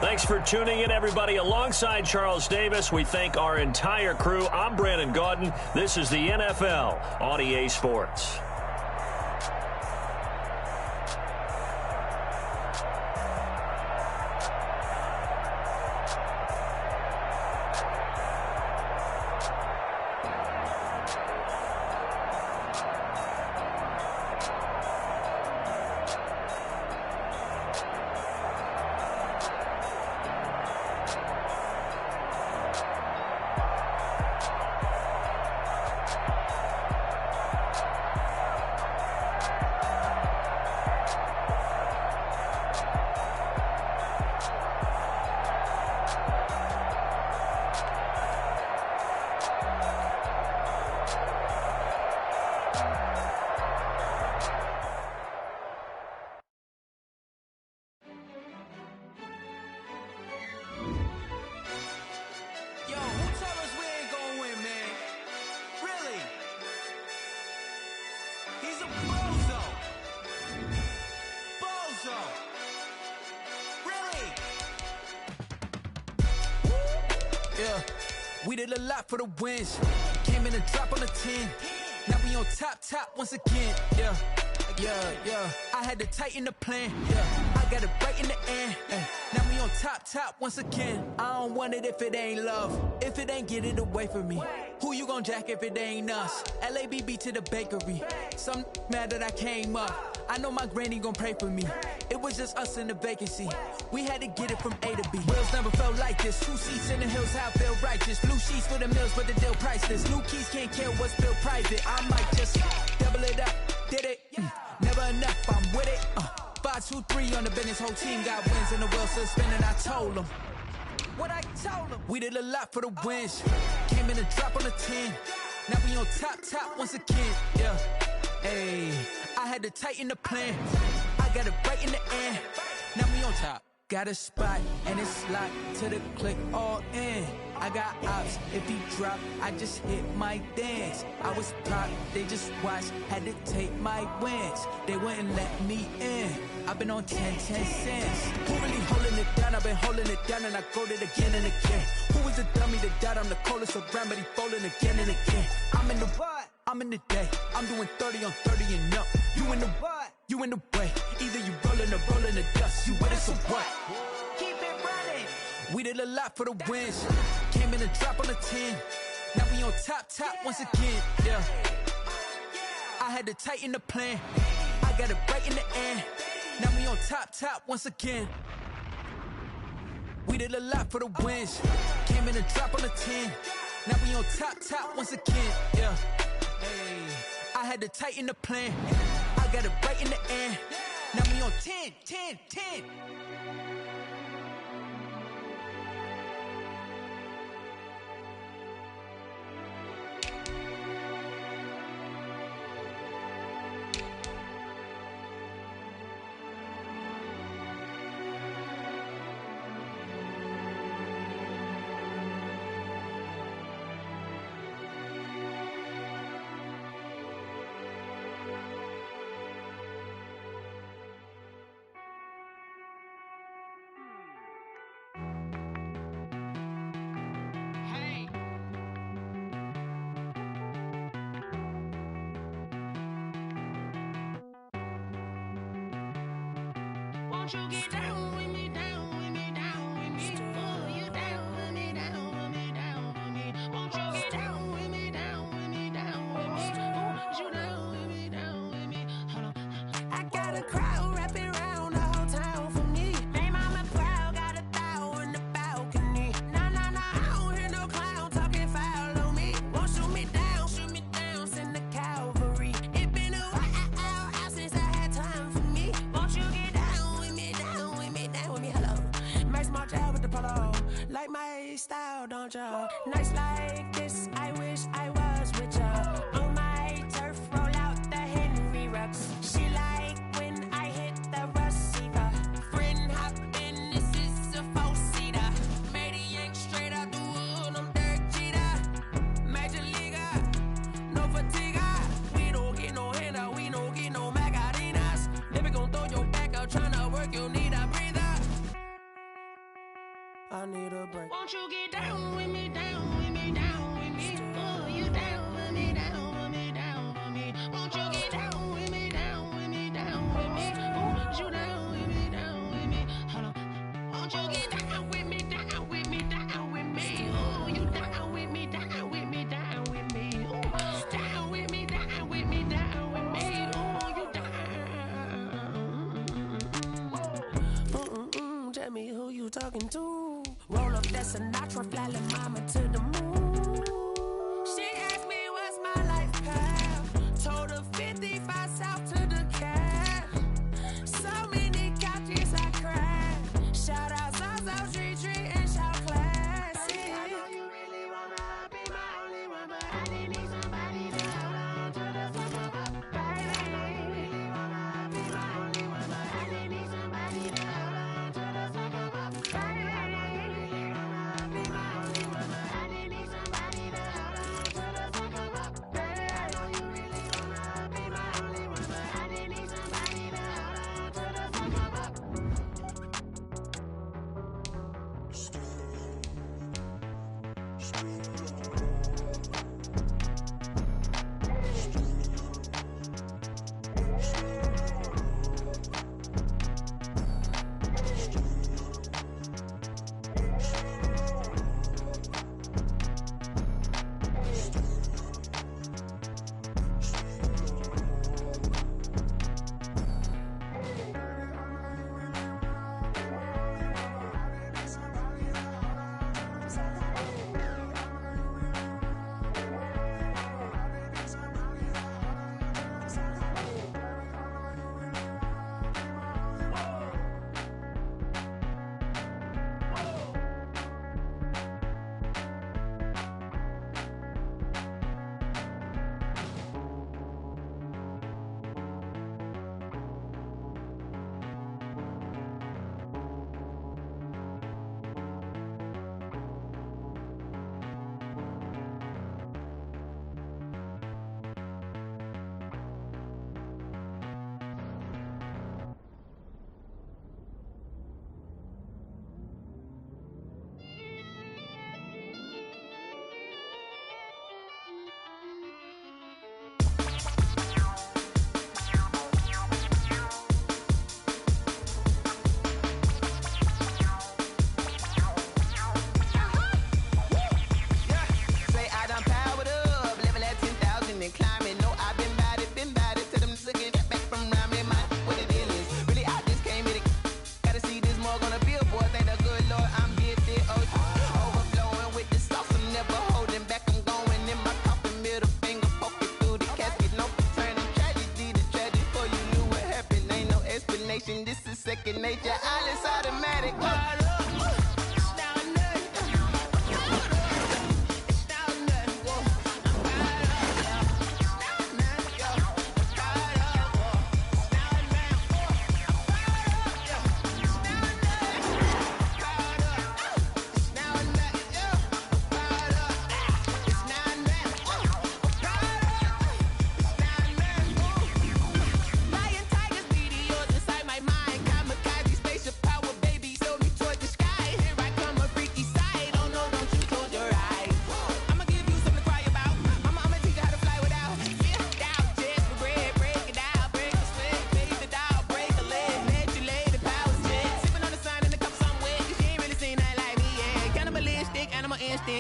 Thanks for tuning in, everybody. Alongside Charles Davis, we thank our entire crew. I'm Brandon Gaudin. This is the NFL on EA Sports. yeah. We did a lot for the wins. Came in a drop on the 10. Now we on top once again, yeah. I had to tighten the plan, yeah. I got it right in the end, now we on top once again. I don't want it if it ain't love. If it ain't, get it away from me. Who you gon' jack if it ain't us? LABB to the bakery. Some mad that I came up. I know my granny gon' pray for me. It was just us in the vacancy. We had to get it from A to B. Wheels never felt like this. 2 seats in the hills, how I feel righteous. Blue sheets for the mills, but the deal priceless. New keys can't care what's built private. I might just double it up. Did it? Never enough, I'm with it. 5, 2, 3 on the business. Whole team got wins and the wheels still spinning. I told them what I told them. We did a lot for the wins. Came in a drop on the 10. Now we on top once again, yeah. Hey, I had to tighten the plan. I got it right in the end. Now we on top. Got a spot and it's locked to the click all in. I got ops, if he drop, I just hit my dance. I was pop, they just watched, had to take my wins. They wouldn't let me in. I've been on 10 cents. Who really holding it down? I've been holding it down and I go it again and again. Who is the dummy that died? I'm the coldest around, but he folding again and again. I'm in the what? I'm in the day. I'm doing 30 on 30 and up. You in the what? You in the way. Either you rolling or rolling the dust. You with us or what? Keep it running. We did a lot for the wins. Came in a drop on the 10. Now we on top once again, yeah. I had to tighten the plan. I got it right in the end. Now we on top once again. We did a lot for the wins. Came in a drop on the 10. Now we on top once again, yeah. Hey, I had to tighten the plan. I got it right in the end. Now we on 10. Won't you get down with me, down with me, down with me? Oh, you down with me, down with me, down with me. Won't you get down with me, down with me, down with me? Oh, you down with me, down with me? Hold on. I got a crowd wrapping around the whole town for me. They mama proud, got a thou in the balcony. Nah, I don't hear no clown talking foul on me. Won't shoot me down, send the cavalry. It been a while since I had time for me. Won't you get down with me, hello. Nice march out with the polo. Like my style, don't ya? Nights like this, I wish I was with ya. On my turf, roll out the Henry Rux. She like when I hit the receiver. Friend hop in, this is a four-seater. Made a yank straight out the wood, I'm Derek Jeter. Major leaguer, no fatigue. We don't get no handout, we don't get no Macarinas. Never gon' throw your back out, tryna work, you need a breather. I need a break. Won't you get down with me, down with me, down with me? Oh, you down with me, down with me, down with me. Won't you get down with me, down with me, down with me? Oh, you down with me, down with me? Hold on. Won't you get down with me, down with me, down with me? Oh, you down with me, down with me, down with me? Oh, down with me, down with me, down with me? Oh, you down. Tell me who you talking to. Roll up that Sinatra, fly like mama to the moon. She asked me what's my life path. Told her 55 south to the cat. So many couches I cried. Shout out Zaza, Tree, and shout classy. I know you really wanna be my only one, but I didn't need somebody to hold on to the summer. Baby, I know you really wanna be my only one, but I didn't need somebody to hold on to the summer. Baby, I know you really wanna be my only one, but I didn't need somebody to condition, this is second nature. All is automatic.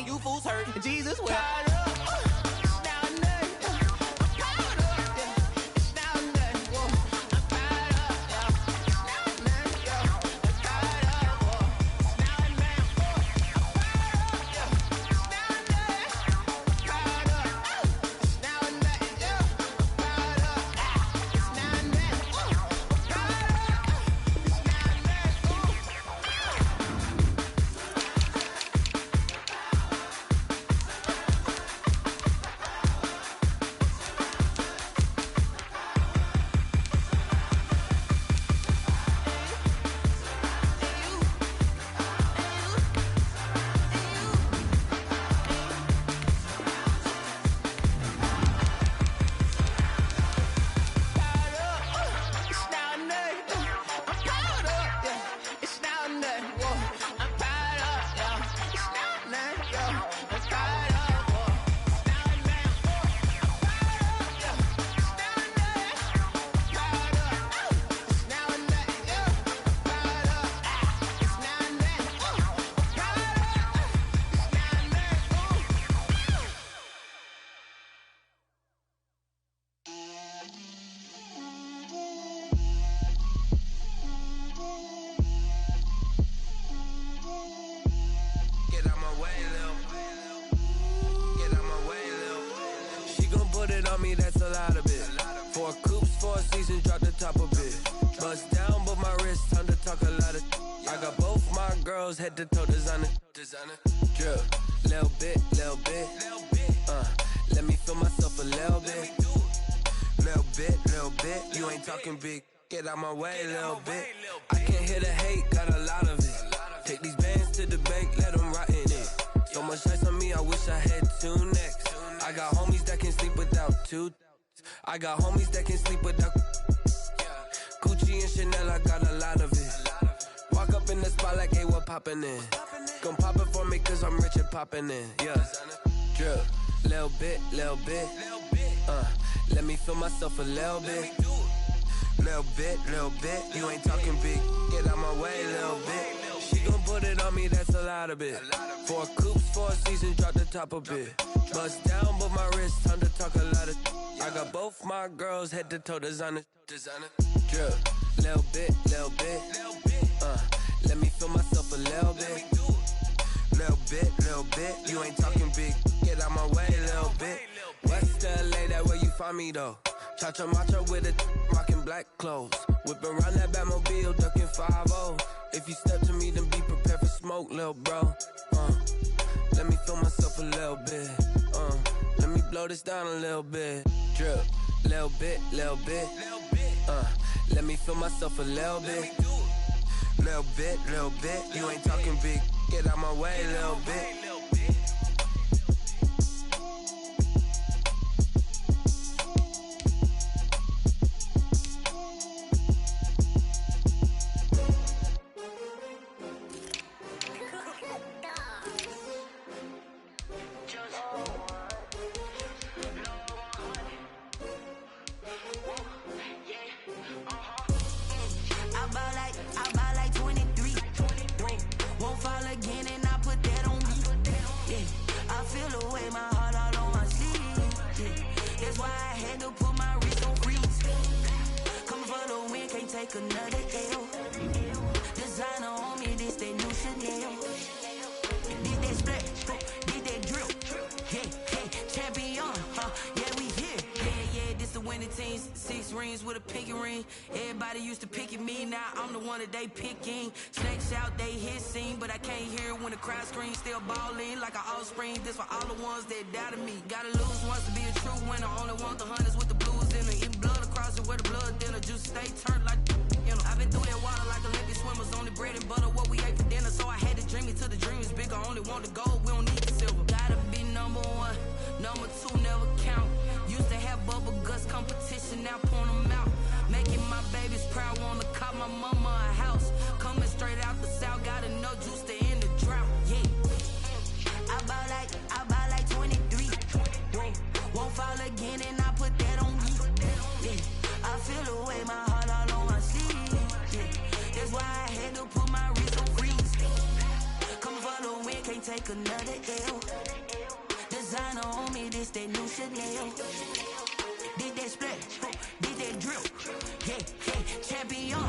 You fools hurt. Jesus will. Me, that's a lot of it. 4 coops, 4 seasons, drop the top of it. Bust down, but my wrist, time to talk a lot of. I got both my girls head to toe designer. Drip, little bit. Let me feel myself a little bit. Little bit. You ain't talking big. Get out my way, little bit. I can't hear the hate, got a lot of it. Take these bands to the bank, let them rot in it. So much ice on me, I wish I had 2 necks. I got homies that can sleep without 2. I got homies that can sleep without Gucci and Chanel, I got a lot of it. Walk up in the spot like, hey, what poppin' in? Gon' pop it for me cause I'm rich and poppin' in. Yeah, drip, little bit. Let me feel myself a little bit. Little bit. You ain't talking big. Get out my way, little bit. She gon' put it on me, that's a lot of it. 4 coops, 4 seasons, drop the top a bit. Bust down, but my wrist, time to talk a lot of. I got both my girls head to toe designer. Drip, little bit. Let me feel myself a little bit. Little bit. You ain't talking big. Get out my way, little bit. West LA, that where you find me though. Cha-cha macho with a rockin' black clothes. Whip around that Batmobile, ducking 5-0. If you step to me, then be prepared for smoke, lil' bro. Let me feel myself a little bit. Let me blow this down a little bit. Drip, little bit. Let me feel myself a little bit. Little bit. You ain't talking big. Get out my way, little bit. Another L. Designer on me, this they new Chanel. Did they split? Did they drill? Yeah, hey, champion, yeah, we here. Yeah, this the winning. many teams, 6 rings with a pinky ring. Everybody used to pick at me, now I'm the one that they picking. Snakes out, they hit scene, but I can't hear it when the crowd screams. Still ballin' like an offspring. This for all the ones that doubted me. Gotta lose once to be a true winner. Only want the hunters with the blues in it. Eating blood across it where the blood dinner. Juice stay turned like, you know. I've been through that water like Olympic swimmers. Only bread and butter, what we ate for dinner. So I had to dream it till the dream is bigger. Only want the gold, we don't need the silver. Gotta be number 1, number 2 never count. Used to have bubble guts competition, now point them out. Making my babies proud, wanna cop my mama a house. Coming straight out the south, got enough juice to end the drought. Yeah, I bought like 23. Whoa, won't fall again, and I put that on me. Yeah, I feel the way, my heart all on my sleeve. Yeah, that's why I had to put my wrist on freeze. Come for the win, can't take another L. Designer on me, this that new Chanel. Did that split, did that drill. Yeah, champion,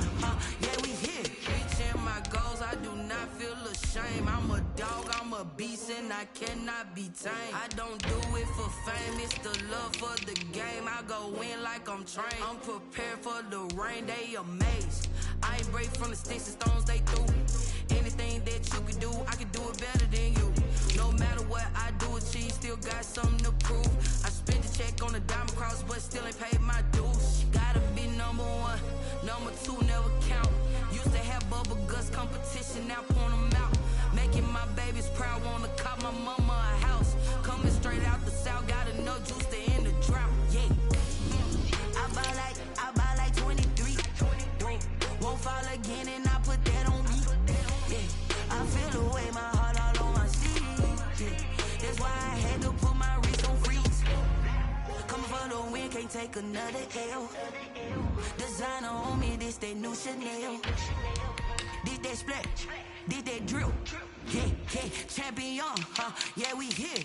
yeah, we here. Reaching my goals, I do not feel ashamed. I'm a dog, I'm a beast, and I cannot be tamed. I don't do it for fame, it's the love for the game. I go in like I'm trained. I'm prepared for the rain, they amazed. I ain't break from the sticks and stones they threw. Anything that you can do, I can do it better than you. No matter what I do achieve, still got something to prove. I spent the check on the diamond cross, but still ain't paid my dues. Gotta be number 1, number 2 never count. Used to have bubble guts competition, now point them out. Making my babies proud, wanna cop my mama a house. Coming straight out the south, got enough juice to end the drought. Yeah, I buy like 23. Won't fall again, and I put that on me. Yeah, I feel the way, my heart all on my sleeve. Yeah, that's why I had to put my wrist on freeze. Coming for the win, can't take another L. Designer on me, this that new Chanel. Did that split, did that drill. Yeah, champion, yeah, we here.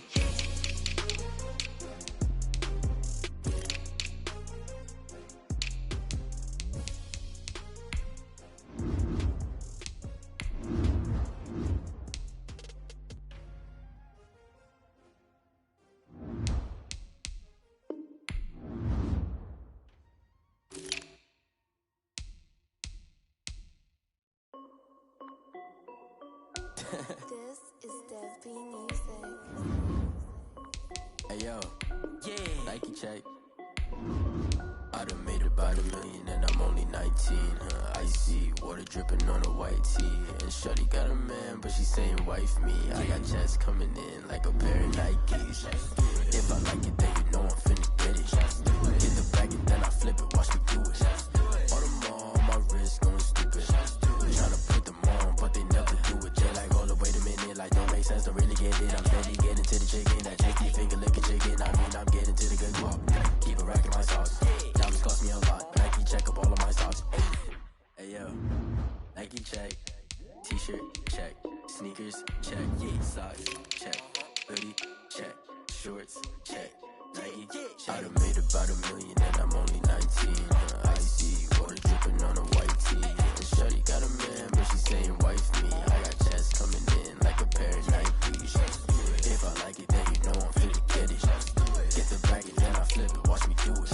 This is Dev B Music. Hey yo, yeah, Nike check. I done made about $1 million and I'm only 19. Icy water dripping on a white tee. And shorty got a man, but she saying wife me. I got checks coming in like a pair of Nikes. If I like it, then you know I'm finna get it. Hit the bag and then I flip it, watch me do it. All them on my wrist going stupid. Tryna put them on, but they never do it. They like, hold up, wait a minute, like don't make sense, don't really get it. I'm steady getting to the chicken, that tricky finger licking chicken. I mean, I'm getting to the good guap. Keep a rack in my sauce. Diamonds cost me a lot. Nike check up all of my stocks. Hey yo, Nike check. T-shirt check. Sneakers check. Socks check. Hoodie check. Shorts check. Nike check. I done made about $1 million and I'm only 19. Icy water dripping on a white tee. And shorty got a man, but she saying wife me. I got checks coming in like a pair of Nikes. If I like it, then you know I'm finna get it. Get the bag and then I flip it, watch me do it.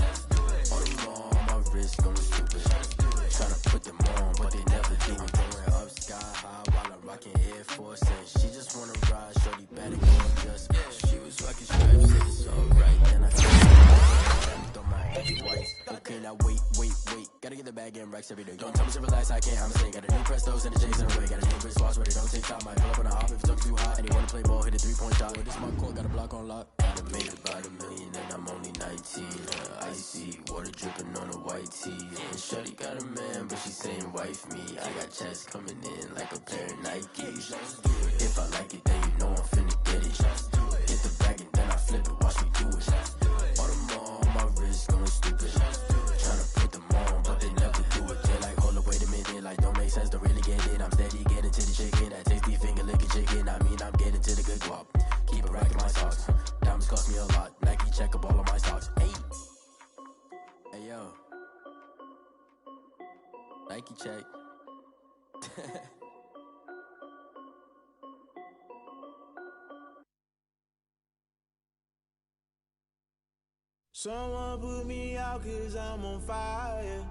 All them on my wrist going stupid. Tryna put them on, but they never do it. Going up sky high while I'm rocking Air Force. And she just wanna ride, shorty better go just. She was rocking stripes, said it's alright. And I feel on my heavy whites. Okay, now wait. Gotta get the bag and racks every day. Don't tell me to relax, I can't, I'm saying. Got a new Prestos and a J's in the way. Got a new Chris Foss, but it don't take time. Might pull up on a hop if it looks too hot. And he wanna play ball, hit a 3-point shot. This my court, got a block on lock. I done made about $1 million and I'm only 19. Icy water dripping on a white tee. And shorty got a man, but she saying wife me. I got checks coming in like a pair of Nikes. If I like it, then you know I'm finna get it. Hit the bag and then I flip it, watch me do it. All them on my wrist going stupid. Tryna put them on, but they never do it. They like, hold up, wait a minute, like don't make sense, don't really get it. I'm steady getting to the chicken, that tasty finger licking chicken. I mean, I'm getting to the good guap. Keep a rack in my socks. Diamonds cost me a lot. Nike check up all of my stocks. Hey yo, Nike check. Someone put me out 'cause I'm on fire.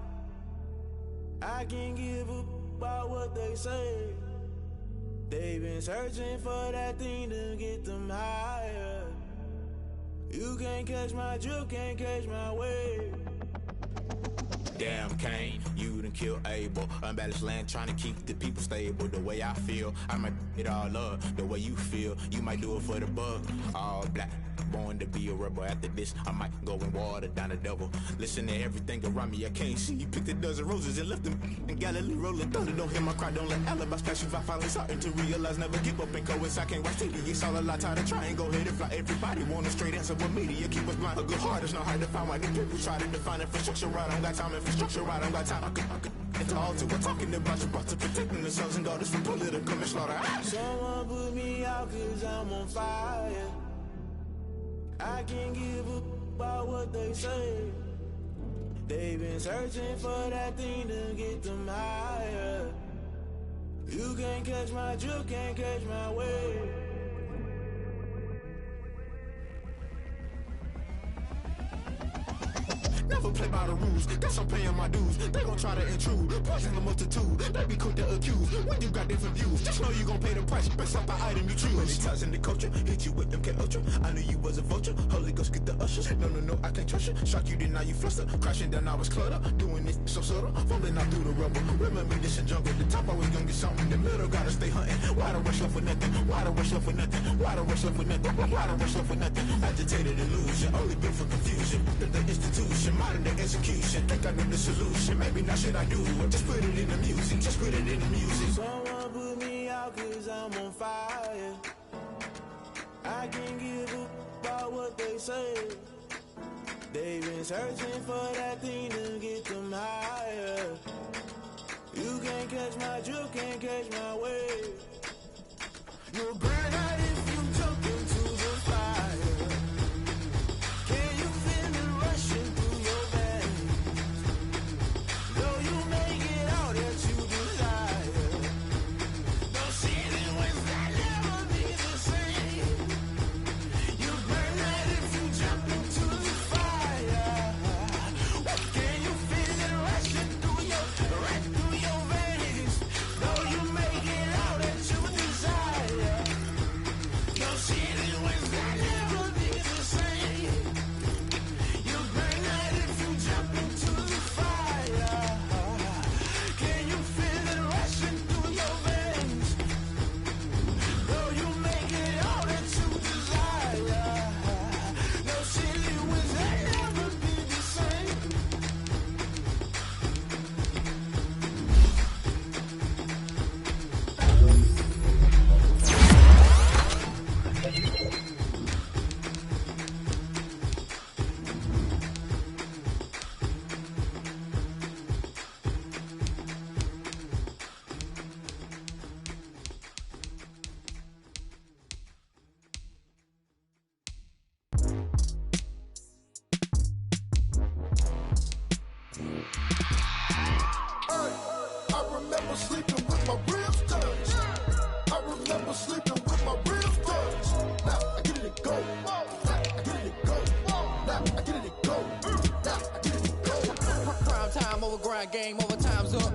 I can't give up about what they say. They've been searching for that thing to get them higher. You can't catch my drift, can't catch my wave. Damn, Kane, you done killed Abel. Unbalanced land, trying to keep the people stable. The way I feel, I might it all up. The way you feel, you might do it for the buck. All black, born to be a rebel. After this, I might go and water down the devil. Listen to everything around me, I can't see. You picked a dozen roses and left them in Galilee rolling thunder. Don't hear my cry, don't let alibis pass you. I finally starting to realize, never give up and coincide. Can't watch TV, it's all a lot. Tired of trying, go ahead and fly. Everybody want a straight answer with media, keep us blind. A good heart is not hard to find. Why these people try to define infrastructure right? I don't got time, infrastructure right, I don't got time. I could into altar. We're talking about you, brought to protecting the sons and daughters from political manslaughter. Someone put me out 'cause I'm on fire. I can't give up about what they say. They've been searching for that thing to get them higher. You can't catch my drift, can't catch my wave. Never play by the rules, guess I'm paying my dues. They gon' try to intrude, poison the multitude. They be quick to accuse, when you got different views. Just know you gon' pay the price, based off the item you choose. Many times in the culture, hit you with them K-Ultra. I knew you was a vulture, Holy Ghost get the ushers. No, I can't trust you. Shock you, then now you fluster. Crashing down, I was cluttered. Doing this so subtle, falling out through the rubble. Remember this in jungle, the top always gonna get something. The middle gotta stay hunting. Why the rush left for nothing? Why the rush left for nothing? Why the rush left for nothing? Why the rush left for nothing? Agitated illusion, only built for confusion. The institution, modern day execution. Think I know the solution, maybe not should I do it. Just put it in the music, just put it in the music. Someone put me out 'cause I'm on fire. I can't give up about what they say. They've been searching for that thing to get them higher. You can't catch my drift, can't catch my wave. You'll burn out if you jump into the fire. Can you feel it rushing through your veins? Though you make it all that you desire. No ceiling wins that never be the same. You burn out if you jump into the fire. Can you feel it rushing through your veins? Though you make it all that you desire. No ceiling wins that never be the same. You burn out if you jump into the fire. Can you feel it rushing through your veins? Though you make it all that you desire. No ceiling wins that never be the same. I remember sleeping with my ribs touched. I remember sleeping with my ribs touched. Now I get it to go. Now I get it to go. Now I get it to go. Now I get it to go. Prime time over grind game, over time's up.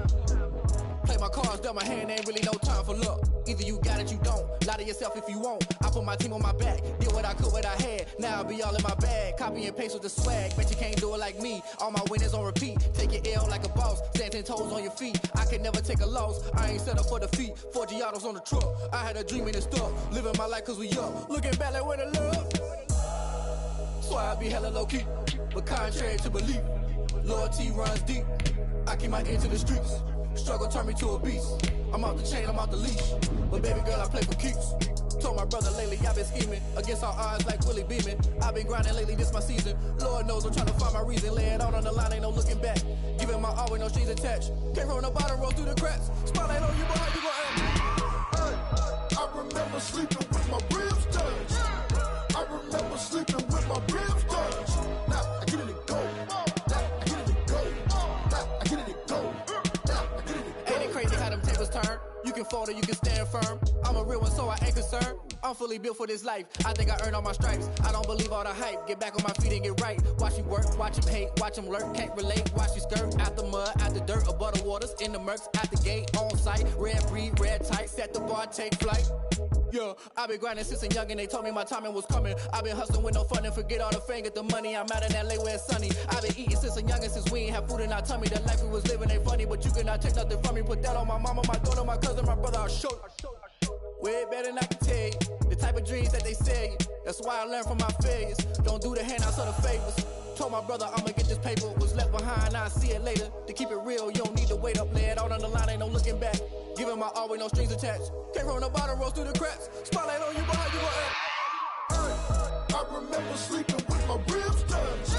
Play my cards, dealt my hand, ain't really no time for luck. Either you got it, you don't. Lie to yourself if you won't. I put my team on my back, did what I could, what I had. Now I'll be all in my bag. Copy and paste with the swag. Bet you can't do it like me. All my winners on repeat. Take your L like a boss. Stand 10 toes on your feet. I can never take a loss. I ain't set up for defeat. 4 Giottos on the truck. I had a dream and it's stuck. Living my life 'cause we up. Looking back like where the love. So I be hella low key. But contrary to belief, loyalty runs deep. I keep my ear to the streets. Struggle turned me to a beast. I'm out the chain, I'm out the leash. But baby girl, I play for keeps. Told my brother lately, I've been scheming. Against all odds like Willie Beeman. I've been grinding lately, this my season. Lord knows I'm trying to find my reason. Lay it out on the line, ain't no looking back. Giving my all with no strings attached. Came from the bottom, roll through the cracks. Spotlight on you, boy, how you gon' act? I remember sleeping with my ribs touched. I remember sleeping with my ribs touched. Now I get it to go. Now I get it to go. Now I get it to go. Now I get it to go. Ain't it crazy how them tables turn? You can fold or you can stand firm. I'm a real one, so I ain't concerned. I'm fully built for this life. I think I earned all my stripes. I don't believe all the hype. Get back on my feet and get right. Watch you work, watch him hate, watch him lurk. Can't relate, watch you skirt. Out the mud, out the dirt, above the waters, in the murks, out the gate, on site. Red breed, red tight, set the bar, take flight. Yeah, I been grinding since a young and they told me my timing was coming. I been hustling with no fun and forget all the fame, get the money. I'm out in LA where it's sunny. I been eating since a young and since we ain't have food in our tummy. The life we was living ain't funny, but you cannot take nothing from me. Put that on my mama, my daughter, my cousin, my brother, I'll show you. Way better than I can tell you. The type of dreams that they sell you. That's why I learned from my failures. Don't do the handouts or the favors. Told my brother I'ma get this paper. Was left behind, I'll see it later. To keep it real, you don't need to wait up. Lay it out on the line, ain't no looking back. Giving my all with no strings attached. Came from the bottom, rose through the cracks. Spotlight on you, but how you gon' act? I remember sleeping with my ribs touched.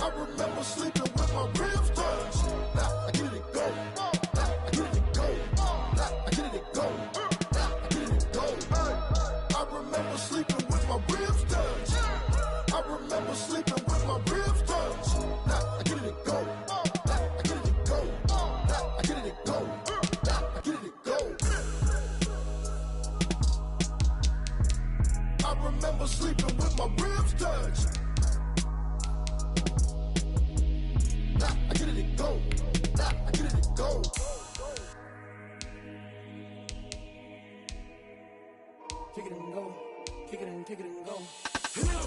I remember sleeping with my ribs touched. Now I get it go. Now I get it go. Now I get it go. Now I get it go. I remember sleeping with my ribs touched. I remember sleeping with my ribs touched. Now I get it go. Now I get it go. Now I get it go. Now I get it go. I remember sleeping with my ribs touched. Now I get it go. Now I get it go. Kick it and go. Kick it and kick it and go.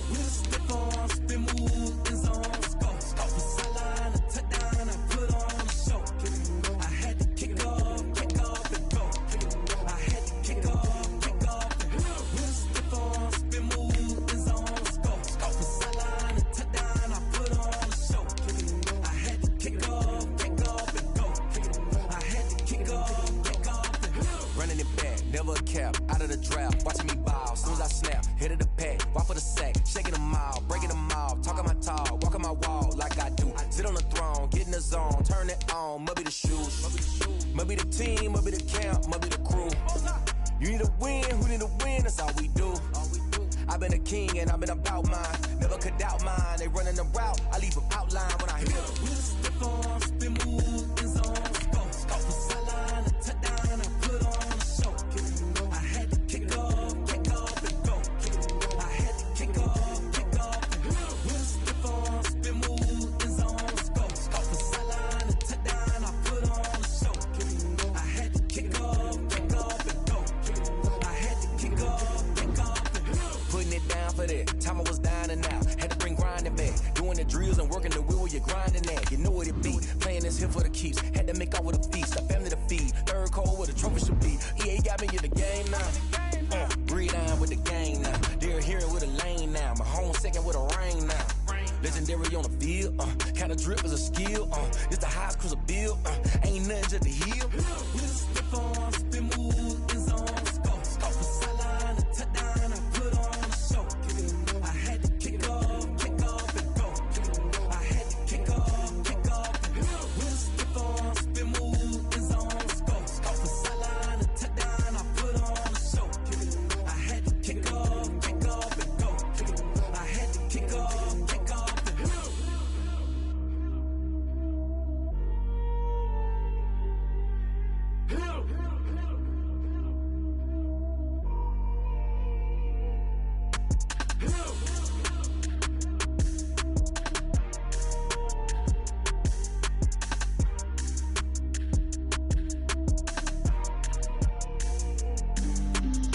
We'll step on, spin, move, and zone, score. Off the sideline, a touchdown, I put on a show. I had to kick off and go. I had to kick off and go. We'll step on, spin, move, and zone, score. Off the sideline, a touchdown, I put on a show. I had to kick off and go. I had to kick off and go. Running it back, never a cap, out of the draft, watching me ball. Soon as I snap, hit of the pack, walk for the sack, shaking them all, breaking them all, talking my talk, walking my wall like I do. Sit on the throne, get in the zone, turn it on, must be the shoes, must be the team, must be the camp, must be the crew. You need a win, who need a win, that's all we do. I've been a king and I've been about mine, never could doubt mine. They running the route, I leave them outline when I hit them. We'll step on, spin, move, and zone, score. Off the sideline, a touchdown, I put on a show. I had to kick off and go. I had to kick off and go. We'll step on, spin, move, and zone, score. Off the sideline, a touchdown, I put on a show. I had to kick off and go. I had to kick off and go. Putting it down for that, time I was down and out. Had to bring grinding back, doing the drills and working the wheel where you're grinding at. You know what it be, playing this here for the keeps. Had to make off with a feast, a family to feed. Third cold where the trophy should be. EA got me in the game now. Breathe on with the game now. They're here with a lane now. My home second with a rain now. Legendary on the field, kind of drip is a skill. It's the highest cruiser bill, ain't nothing just the heel. We'll step on, spin, move, and zone, score. Off the sideline, a touchdown, I put on a show. I had to kick off and go. I had to kick off and go. We'll step on, spin, move, and zone, score. Off the sideline, a touchdown, I put on a show. I had to kick off and go. I had to kick off and go.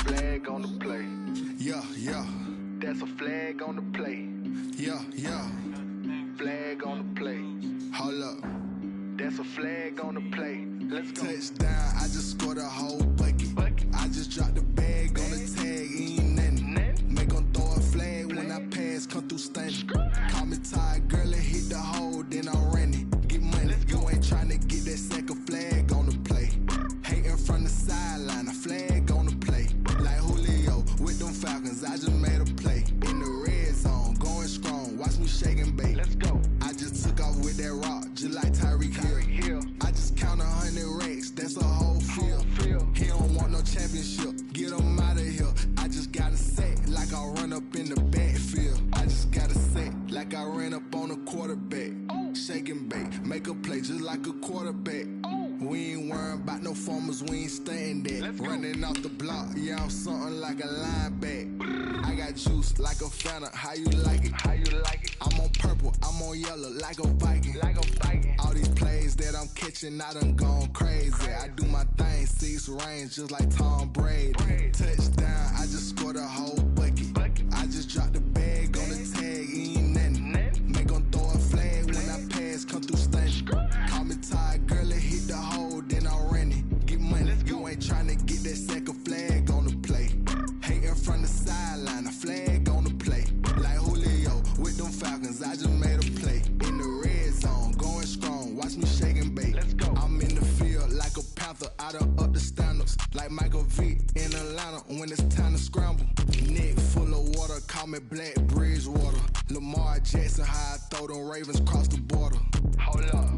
Flag on the play. Yeah, yeah. That's a flag on the play. Yeah, yeah. Flag on the play. Hold up. That's a flag on the play. Let's go. Touchdown, I just scored a whole bucket. I just dropped the bag on the tag, ain't nothing. Make 'em throw a flag when I pass, come through stunning. Call me tired, girl, and hit the hole, then I'm running. Get money, you ain't tryna get that second flag on the play. Hating from the sideline, a flag on the play. Like Julio with them Falcons, I just made a play. In the red zone, going strong, watch me shake and bake. Let's go. I just took off with that rock, just like Tyreek Hill. I just count 100 racks, that's a performers, we ain't staying there. Running off the block, yeah, I'm something like a linebacker. I got juice like a Fanta, how you like it? How you like it? I'm on purple, I'm on yellow, like a Viking. Like a Viking. All these plays that I'm catching, I done gone crazy. I do my thing, 6 range, just like Tom Brady. Touchdown, I just scored a whole bucket. I just dropped the bag on the tag, ain't nothing. Make 'em throw a flag when I pass, come through stunning. Call me tired, girl, it hit the hole, then I ran it. Get money, you ain't tryna get that second flag on the play. Hating from the sideline, a flag on the play. Like Julio with them Falcons, I just made a play. In the red zone, going strong, watch me shake and bake. I'm in the field like a panther, I done up the standards. Like Michael Vick in Atlanta when it's time to scramble. Neck full of water, call me Black Bridgewater. Lamar Jackson, how I throw them Ravens cross the border. Hold up.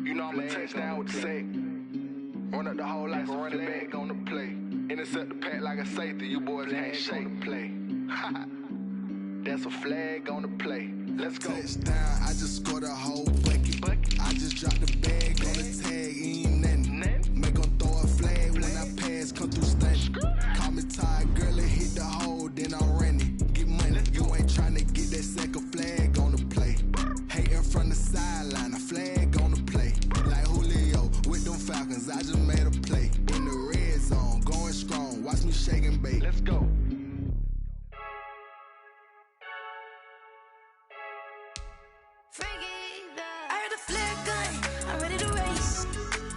You know I'm a touchdown with the sack. Run up the whole like a running back on the play. Intercept the pack like a safety, you boys ain't shake the play. That's a flag on the play. Let's go. Touchdown, I just scored a whole bucket. I just dropped the bag on the tag, ain't nothing. Make 'em throw a flag when I pass, come through stunning. Call me tired, girl, it hit the hole, then I ran it. Get money, you ain't tryna get that second flag on the play. Hating from the sideline, a flag on the play. Like Julio with them Falcons, I just made a play. In the red zone, going strong, watch me shake and bake. Let's go. I heard the flare gun, I'm ready to race.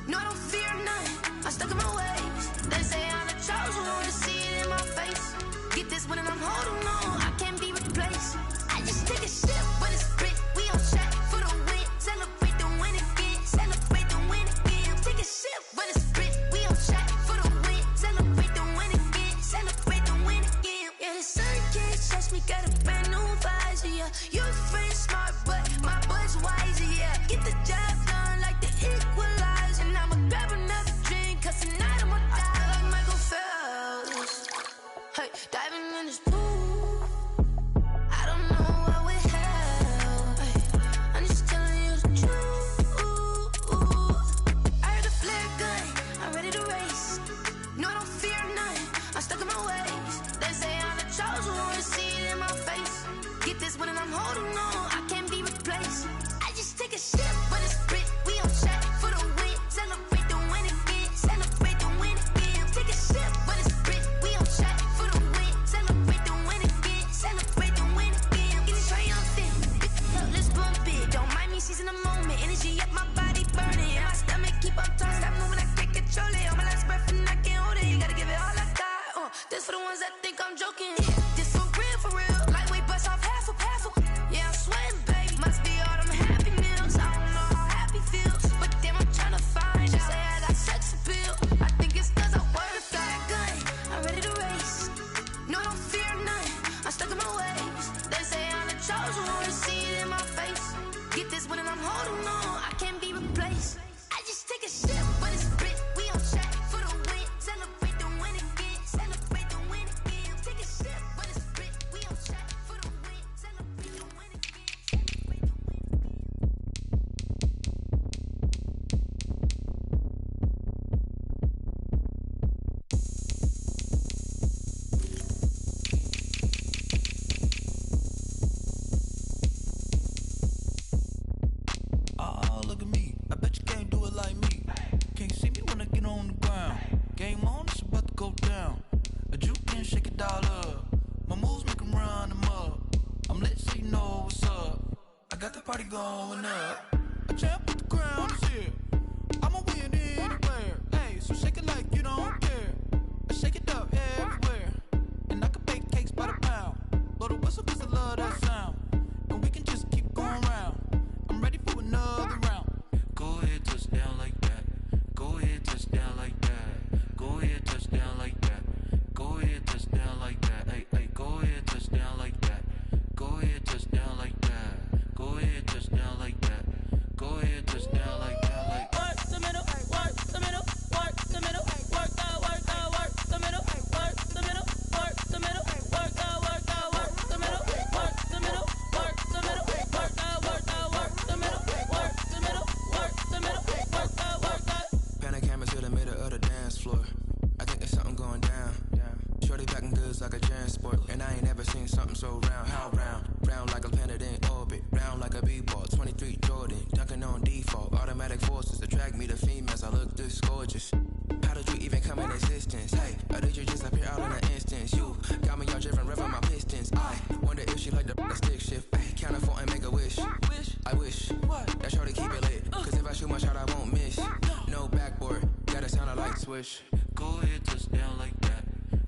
No, I don't fear none, I'm stuck in my ways. They say I'm the chosen one, to see it in my face. Get this one and I'm holding on, I can't be replaced. I just take a sip when it's split, we on track for the win. Celebrate the win again, celebrate the win again. Take a sip when it's split, we on track for the win. Celebrate the win again, celebrate the win again. Yeah, the sun can't touch me, got a brand new visor, yeah. Your friend smart, but my boy's wiser, yeah. Get the job done like the equalizer. And I'ma grab another drink, cause tonight I'ma die like Michael Phelps. Hey, diving in this pool, I don't know what we have. Hey, I'm just telling you the truth. I heard a flare gun, I'm ready to race. No, I don't fear none, I'm stuck in my ways. They say I'm the chosen one, to see it in my face. Get this one and I'm holding on, I can't be replaced. I just take a sip when it's split, we on track for the win. Celebrate the win again, celebrate the win again. Take a sip when it's split, we on track for the win. Celebrate the win again, celebrate the win again. Get it triumphant, let's bump it. Don't mind me seizing the moment, energy up my body burning. And my stomach keep up turning, stop moving, I can't control it. On my last breath and I can't hold it, you gotta give it all I got. This for the ones that think I'm joking. This for real, lightweight bust off half a. Yeah, I'm sweating, baby. Must be all them happy meals. I don't know how happy feels, but damn, I'm tryna find out. Say I got sex appeal. I think it's cause I wear a flag gun. I'm ready to race. No, I don't fear none. I'm stuck in my ways. They say I'm the chosen one, to see it in my face. Get this one and I'm holding on, I can't be replaced. I just take a sip when it's split. We on track for the win. Celebrate the win again. Celebrate the win again. Take a sip when it's split. We on track for the win. Celebrate the win again. Oh, look at me. I bet you can't do it like me. Can't see me when I get on the ground. Game on, it's about to go down. A juke and shake it all up. My moves make 'em run them up. I'm lit so you know what's up. I got the party going up. A champ with the crown is here. I'ma win anywhere. Hey, so shake it like you don't care. I shake it up everywhere. And I can bake cakes by the pound. Blow the whistle cause I love that sound. And we can just keep going round. I'm ready for another round. Go ahead, touch down like that. Go ahead, touch down like that. Go ahead, touch down like that. Go ahead, touch down like that. Hey, hey, go ahead, touch down like that. Go ahead, touch down like that. Go ahead, touch down like that. Go ahead, touch down like that. Like work the middle, work the middle, work the middle. like a transport. And I ain't never seen something so round. How round? Round like a planet in orbit. Round like a b-ball. 23 Jordan. Dunking on default. Automatic forces attract me to females. I look this gorgeous. How did you even come in existence? Hey, or did you just appear out in an instance? You got me all driven, revving my pistons. I wonder if she like the stick shift. Ay, count it 4 and make a wish. I wish that shorty keep it lit. Cause if I shoot my shot, I won't miss. No backboard, gotta sound a light switch. Go ahead, touch down like that.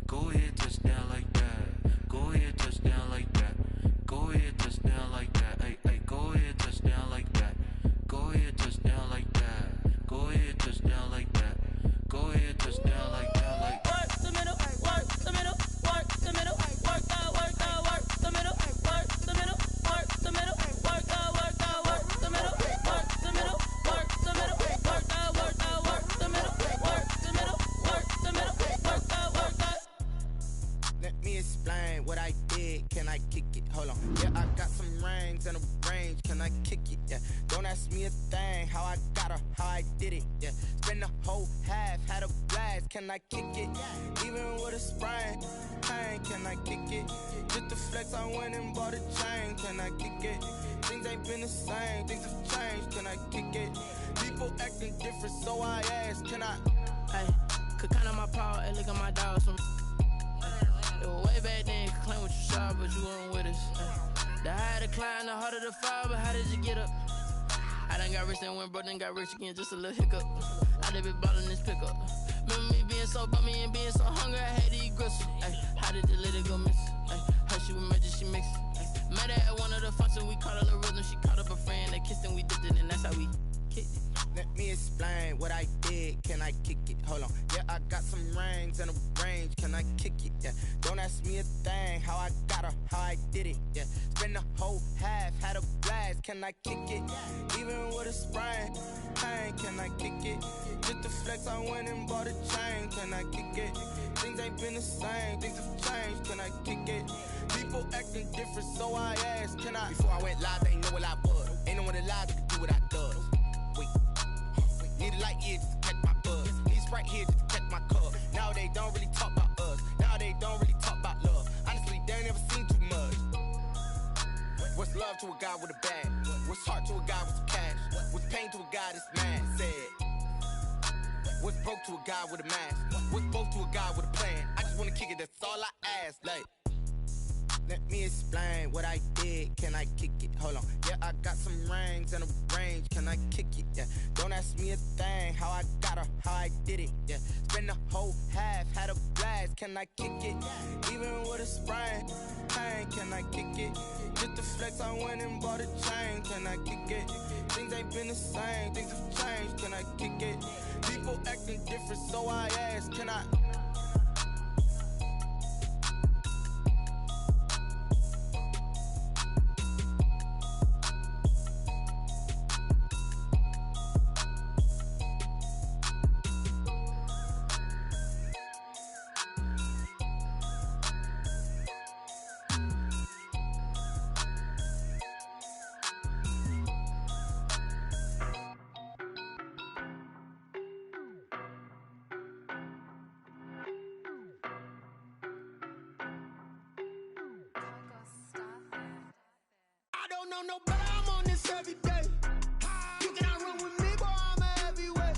Go ahead, touch down like that. Go ahead, touch down like that. Go ahead, touch down like that. Ay, ay, go ahead, touch down like that. Go ahead, touch down like that. Go ahead, touch down like that. Go ahead, touch down like that. Like work the middle, work the middle, work the middle, work the middle, work the middle, work the middle, work the middle, work the middle, work the middle, work the middle, work the middle, work the middle, work the. Let me explain what I did. Can I kick it? Hold on. Yeah, I got some rings and a range. Can I kick it? Yeah. Don't ask me a thing. How I got her, how I did it. Yeah. Spend the whole half, had a blast. Can I kick it? Even with a sprain, pain. Can I kick it? Just to flex, I went and bought a chain. Can I kick it? Things ain't been the same. Things have changed. Can I kick it? People acting different, so I asked. Can I? Hey, could count on my power and look at my dogs from. It was way back then, could claim what you saw, but you weren't with us. The higher the climb, the harder the fall, but how did you get up? I done got rich and went broke, then got rich again, just a little hiccup. I done been ballin' this pickup. Remember me being so bummy and being so hungry, I had to eat gristle. Ay, how did the lady go miss? Ay, how she was magic, she mixed. Met her at one of the functions, we caught a little rhythm, she caught up a friend, they kissed and we dipped it, and that's how we kicked it. Let me explain what I did. Can I kick it? Hold on. Yeah, I got some rings and a range. Can I kick it? Yeah. Don't ask me a thing. How I got her, how I did it. Yeah. Spend the whole half, had a blast. Can I kick it? Even with a sprain, pain. Can I kick it? Just to flex, I went and bought a chain. Can I kick it? Things ain't been the same. Things have changed. Can I kick it? People acting different, so I asked. Can I? Before I went live, they ain't know what I was. Ain't no one alive that could do what I does. Wait. Need a light here just to catch my buzz. Need Sprite here just to catch my cup. Now they don't really talk about us. Now they don't really talk about love. Honestly, they ain't never seen too much. What's love to a guy with a bag? What's heart to a guy with some cash? What's pain to a guy that's mad? Said. What's broke to a guy with a mask? What's both to a guy with a plan? I just wanna kick it, that's all I ask. Like, let me explain what I did. Can I kick it? Hold on. Yeah, I got some rings and a range. Can I kick it? Yeah. Don't ask me a thing. How I got her, how I did it. Yeah. Spend the whole half, had a blast. Can I kick it? Even with a sprain, pain. Can I kick it? Just to flex, I went and bought a chain. Can I kick it? Things ain't been the same. Things have changed. Can I kick it? People acting different, so I asked. Can I? I don't know no better, I'm on this every day. You cannot run with me, boy, I'm a heavyweight.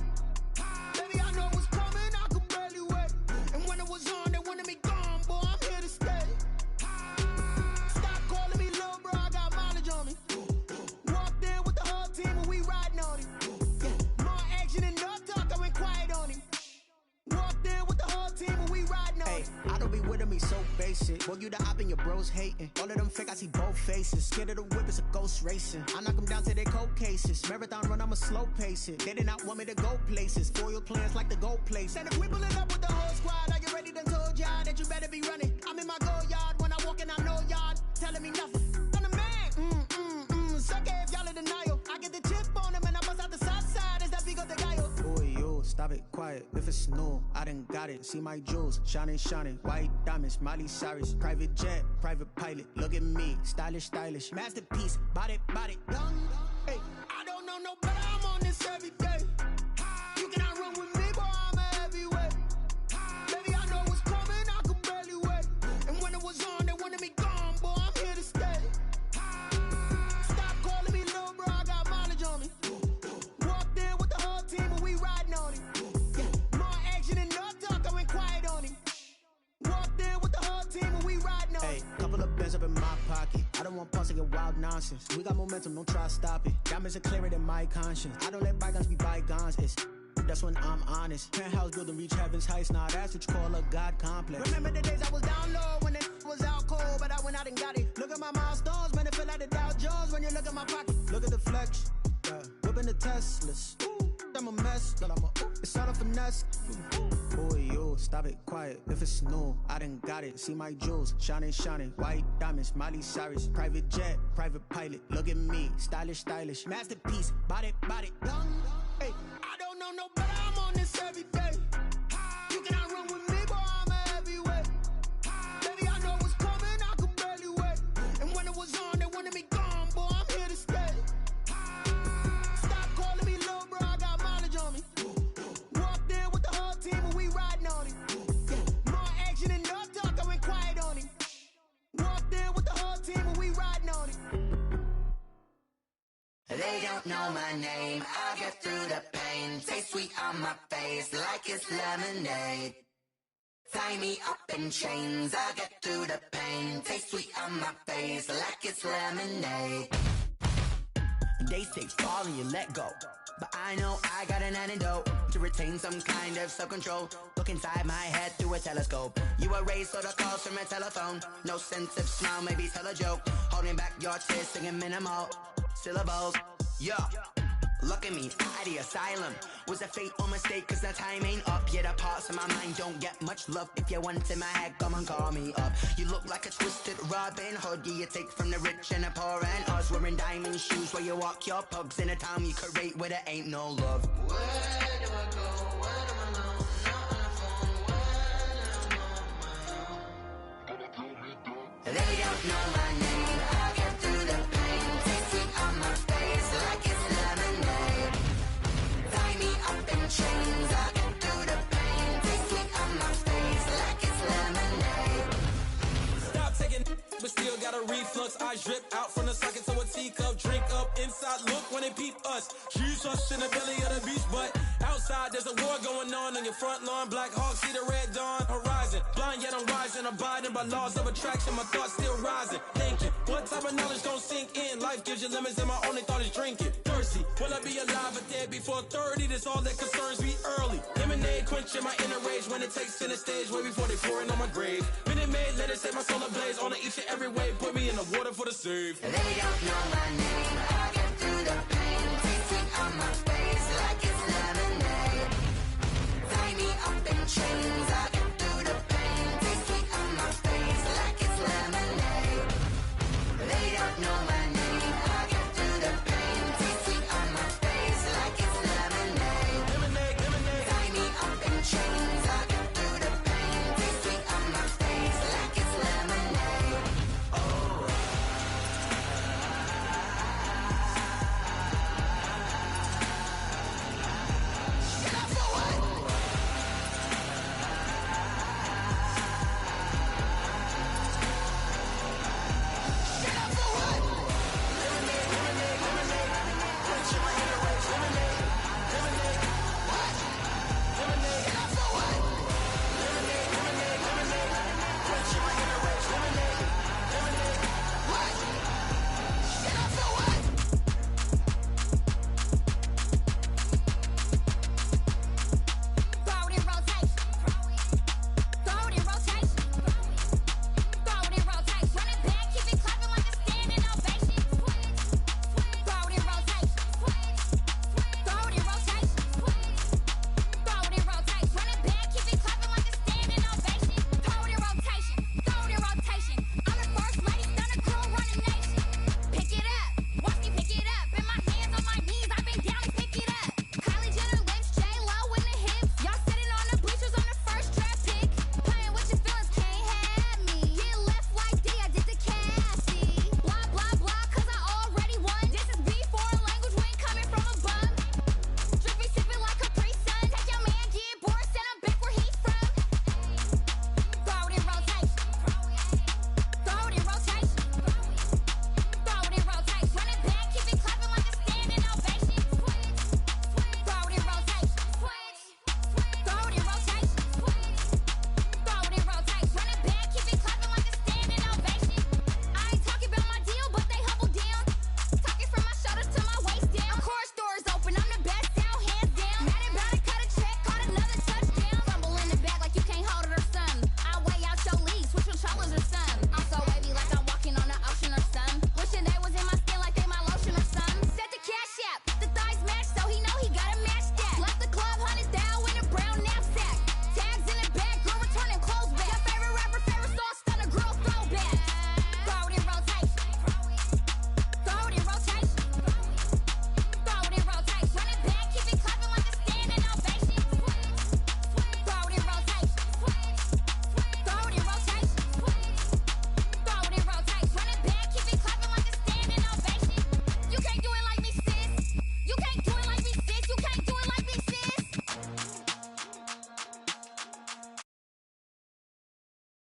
Baby, I know what's coming, I could barely wait. And when it was on, they wanted me gone, boy, I'm here to stay. Stop calling me little bro, I got mileage on me. Walked in with the whole team and we riding on it. Yeah. More action and no talk, I went quiet on him. Walked in with the whole team and we riding on it. I don't be with me so basic. Boy, you the op and your bros hating. All of them fake, I see both faces. Scared of the whip, it's a ghost racing. I knock them down to their cold cases. Marathon run, I'ma slow pace it. They did not want me to go places. Foil plans like the gold place. And if we pulling up with the whole squad, are you ready? Done told y'all that you better be running. I'm in my go yard when I walk in, I know y'all telling me nothing. I'm the man. Suck it if y'all in denial. I get the chip on them and I bust out the south side. Is that big of the guy? Boy, yo, stop it, quiet. If it's new, I done got it. See my jewels, shining, shining. White diamonds, Miley Cyrus. Private jet, private pilot. Look at me, stylish, stylish. Masterpiece, body, young. Hey, I don't know no better, I'm on this every day. You cannot run with me, boy, I'm a heavyweight. Baby, I know what's coming, I could barely wait. And don't want pause to get wild nonsense. We got momentum, don't try to stop it. Diamonds are clearer than my conscience. I don't let bygones be bygones. That's when I'm honest. Penthouse building, reach heaven's heights. Now that's what you call a God complex. Remember the days I was down low when it was out cold, but I went out and got it. Look at my milestones, man, it feel like the Dow Jones when you look at my pocket. Look at the flex, yeah. Whipping the Teslas. Ooh, I'm a mess, but it's all a finesse. Boy, you stop it, quiet. If it's new, I done got it. See my jewels, shining, shining. White diamonds, Miley Cyrus. Private jet, private pilot. Look at me, stylish, stylish. Masterpiece, body, young. Hey, I don't know no better. I'm on this every day. You cannot run with me, boy. I'm a heavyweight. Baby, I know what's coming. I could barely wait. And when it was on, they wanted me gone, boy. I'm here to stay. Stop calling me little bro. I got mileage on me. Walked in with the whole team and we riding on it. More action and no talk. I went quiet on it. Walked in with the whole team and we riding on it. They don't know my name, I'll get through the pain. Taste sweet on my face like it's lemonade. Tie me up in chains, I'll get through the pain. Taste sweet on my face like it's lemonade. They say fall and you let go, but I know I got an antidote to retain some kind of self-control. Look inside my head through a telescope. You erase all the calls from a telephone. No sense of smile, maybe tell a joke. Holding back your tears, singing minimal syllables. Yeah, look at me, out of the asylum. Was a fate or mistake, cause the time ain't up. Yeah, the parts of my mind don't get much love. If you want in my head, come and call me up. You look like a twisted Robin Hood. Yeah, you take from the rich and the poor and us. Wearing diamond shoes where you walk your pugs. In a town you create where there ain't no love. Where do I go? When I'm alone? Not on the phone. When I'm on my own. They don't know my name. I'll get through the pain. Taste sweet on my face like it's lemonade. Tie me up in chains. I'll get through the pain. Taste sweet on my face like it's lemonade. Stop taking, but still got a reflux. Eyes drip out from the socket to a teacup. Drink up inside, look when they peep us. Choose us in the belly of the beast, but outside there's a war going on your front lawn. Black Hawk, see the red dawn horizon. Blind yet I'm rising, abiding by laws of attraction. My thoughts still rising, thinking what type of knowledge gon' sink in? Life gives you limits and my only thought is drinking. Thirsty, will I be alive or dead before 30? That's all that concerns me early. Lemonade quenching my inner rage when it takes center stage way before they pour it on my grave. Minute Maid, let it set my soul ablaze on each and every wave. Put me in the water for the save. They don't know my name.